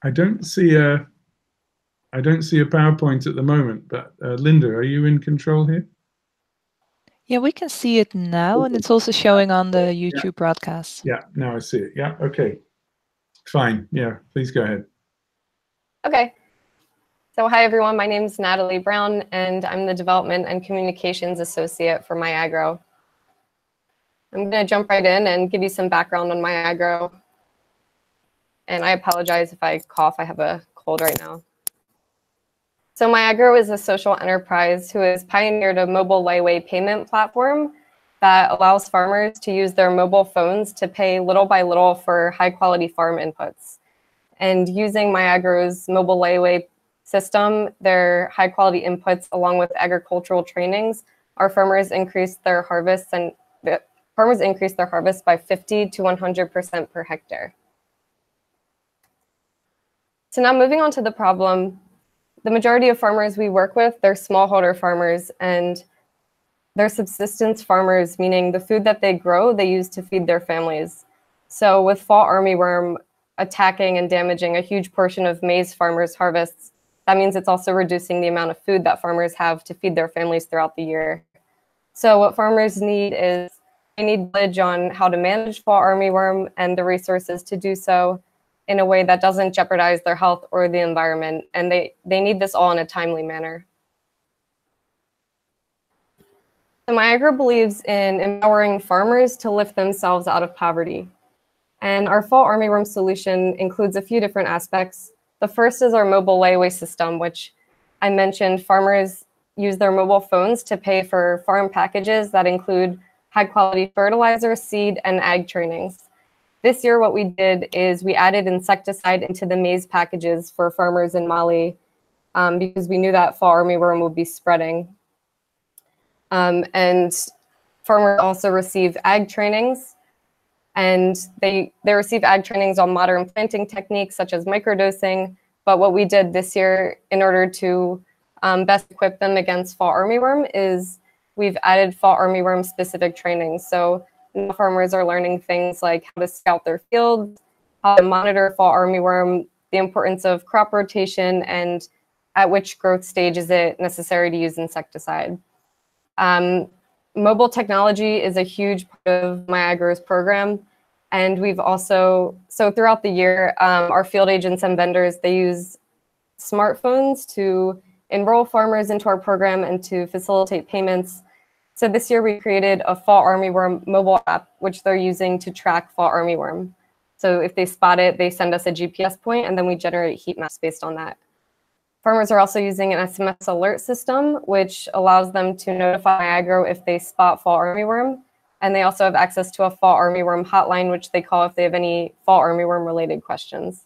I don't see a PowerPoint at the moment, but Linda, are you in control here? Yeah, we can see it now, and it's also showing on the YouTube broadcast. Yeah, now I see it. Yeah, okay. Fine. Yeah, please go ahead. Okay. So hi, everyone. My name is Natalie Brown, and I'm the Development and Communications Associate for MyAgro. I'm going to jump right in and give you some background on MyAgro. And I apologize if I cough. I have a cold right now. So MyAgro is a social enterprise who has pioneered a mobile layaway payment platform that allows farmers to use their mobile phones to pay little by little for high-quality farm inputs. And using MyAgro's mobile layaway system, their high-quality inputs, along with agricultural trainings, our farmers increase their harvests, and the farmers increase their harvest by 50 to 100% per hectare. So now moving on to the problem. The majority of farmers we work with, they're smallholder farmers, and they're subsistence farmers, meaning the food that they grow, they use to feed their families. So with fall armyworm attacking and damaging a huge portion of maize farmers' harvests, that means it's also reducing the amount of food that farmers have to feed their families throughout the year. So what farmers need is, they need knowledge on how to manage fall armyworm and the resources to do so in a way that doesn't jeopardize their health or the environment. And they need this all in a timely manner. So MyAgro believes in empowering farmers to lift themselves out of poverty. And our fall armyworm solution includes a few different aspects. The first is our mobile layaway system, which I mentioned. Farmers use their mobile phones to pay for farm packages that include high quality fertilizer, seed, and ag trainings. This year, what we did is we added insecticide into the maize packages for farmers in Mali because we knew that fall armyworm would be spreading. And farmers also receive ag trainings, and they receive ag trainings on modern planting techniques such as microdosing. But what we did this year in order to best equip them against fall armyworm is we've added fall armyworm specific training. So now farmers are learning things like how to scout their fields, how to monitor fall armyworm, the importance of crop rotation, and at which growth stage is it necessary to use insecticide. Mobile technology is a huge part of MyAgro's program. And we've also, so throughout the year, our field agents and vendors, they use smartphones to enroll farmers into our program and to facilitate payments. So this year we created a fall armyworm mobile app, which they're using to track fall armyworm. So if they spot it, they send us a GPS point, and then we generate heat maps based on that. Farmers are also using an SMS alert system, which allows them to notify MyAgro if they spot fall armyworm. And they also have access to a fall armyworm hotline, which they call if they have any fall armyworm related questions.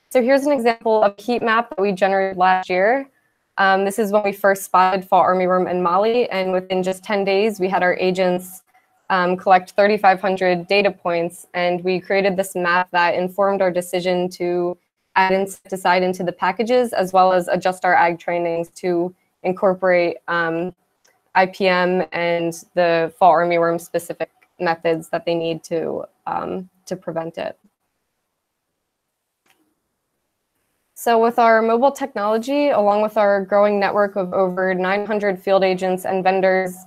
So here's an example of a heat map that we generated last year. This is when we first spotted fall armyworm in Mali, and within just 10 days, we had our agents collect 3,500 data points, and we created this map that informed our decision to add insecticide into the packages, as well as adjust our ag trainings to incorporate IPM and the fall armyworm specific methods that they need to prevent it. So with our mobile technology, along with our growing network of over 900 field agents and vendors,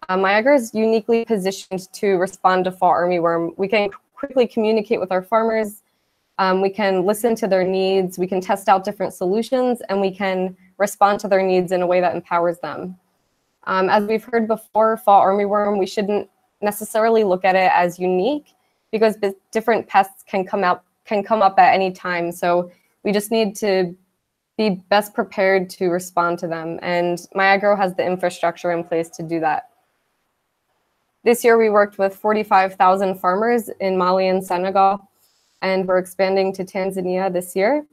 MyAgro is uniquely positioned to respond to fall armyworm. We can quickly communicate with our farmers, we can listen to their needs, we can test out different solutions, and we can respond to their needs in a way that empowers them. As we've heard before, fall armyworm, we shouldn't necessarily look at it as unique because different pests can come up at any time. So we just need to be best prepared to respond to them. And MyAgro has the infrastructure in place to do that. This year, we worked with 45,000 farmers in Mali and Senegal, and we're expanding to Tanzania this year.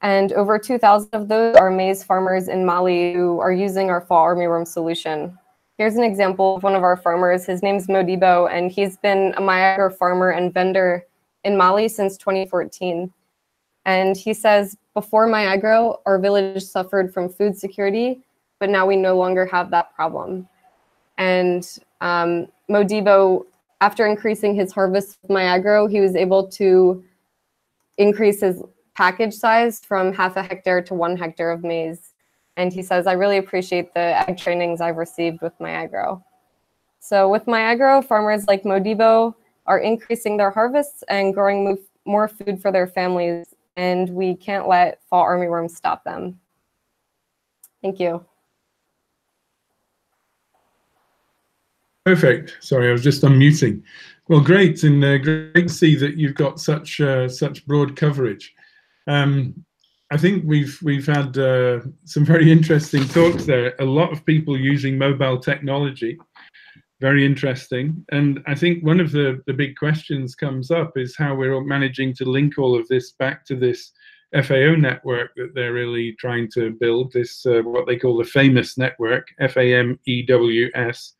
And over 2,000 of those are maize farmers in Mali who are using our fall armyworm solution. Here's an example of one of our farmers. His name's Modibo, and he's been a MyAgro farmer and vendor in Mali since 2014. And he says, before MyAgro, our village suffered from food security, but now we no longer have that problem. And Modibo, after increasing his harvest with MyAgro, he was able to increase his package size from 0.5 hectare to 1 hectare of maize. And he says, I really appreciate the ag trainings I've received with MyAgro. So with MyAgro, farmers like Modibo are increasing their harvests and growing more food for their families, and we can't let fall armyworm stop them. Thank you. Perfect. Sorry, I was just unmuting. Well, great, and great to see that you've got such broad coverage. I think we've had some very interesting talks there. A lot of people using mobile technology, very interesting. And I think one of the big questions comes up is how we're managing to link all of this back to this FAO network that they're really trying to build. This what they call the famous network, FAMEWS.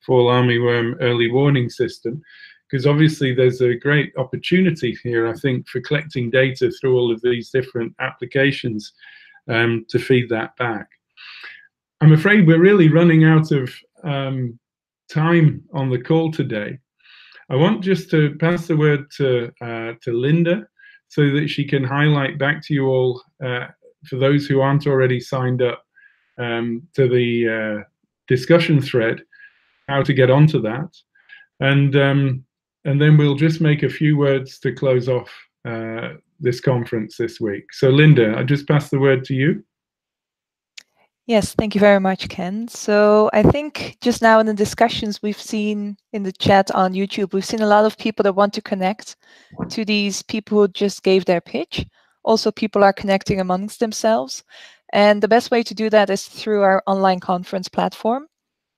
Fall Armyworm Early Warning System, because obviously there's a great opportunity here, I think, for collecting data through all of these different applications to feed that back. I'm afraid we're really running out of time on the call today. I want just to pass the word to Linda so that she can highlight back to you all, for those who aren't already signed up to the discussion thread, how to get onto that, and then we'll just make a few words to close off this conference this week. So Linda, I just pass the word to you. Yes, thank you very much, Ken. So I think just now in the discussions we've seen in the chat on YouTube, we've seen a lot of people that want to connect to these people who just gave their pitch. Also, people are connecting amongst themselves. And the best way to do that is through our online conference platform.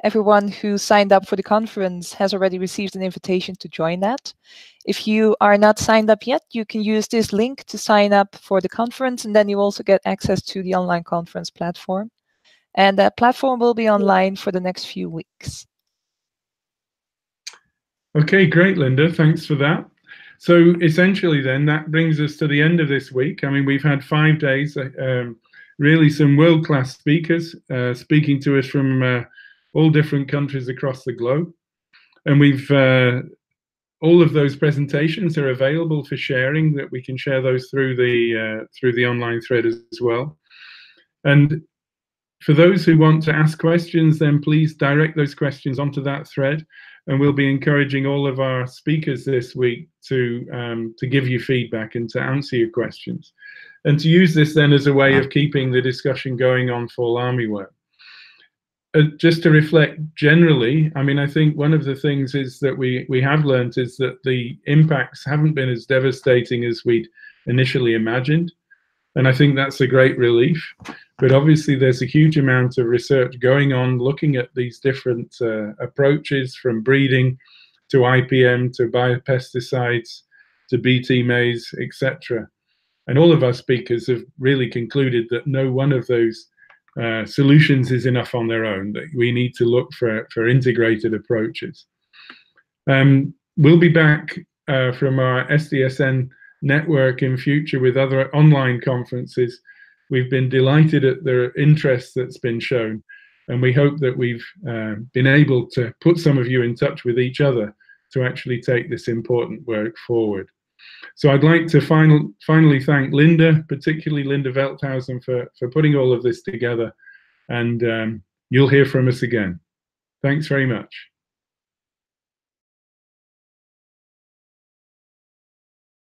Everyone who signed up for the conference has already received an invitation to join that. If you are not signed up yet, you can use this link to sign up for the conference, and then you also get access to the online conference platform. And that platform will be online for the next few weeks. Okay, great, Linda. Thanks for that. So essentially then, that brings us to the end of this week. I mean, we've had 5 days, really some world-class speakers speaking to us from all different countries across the globe. And we've all of those presentations are available for sharing, that we can share those through the online thread as well. And for those who want to ask questions, then please direct those questions onto that thread, and we'll be encouraging all of our speakers this week to give you feedback and to answer your questions, and to use this then as a way of keeping the discussion going on Fall Armyworm. Just to reflect generally, I mean, I think one of the things is that we have learned is that the impacts haven't been as devastating as we'd initially imagined. And I think that's a great relief. But obviously, there's a huge amount of research going on looking at these different approaches, from breeding to IPM to biopesticides to BT maize, etc. And all of our speakers have really concluded that no one of those solutions is enough on their own, that we need to look for integrated approaches. We'll be back from our SDSN network in future with other online conferences. We've been delighted at the interest that's been shown, and we hope that we've been able to put some of you in touch with each other to actually take this important work forward. So I'd like to finally thank Linda, particularly Linda Velthausen, for putting all of this together, and you'll hear from us again. Thanks very much.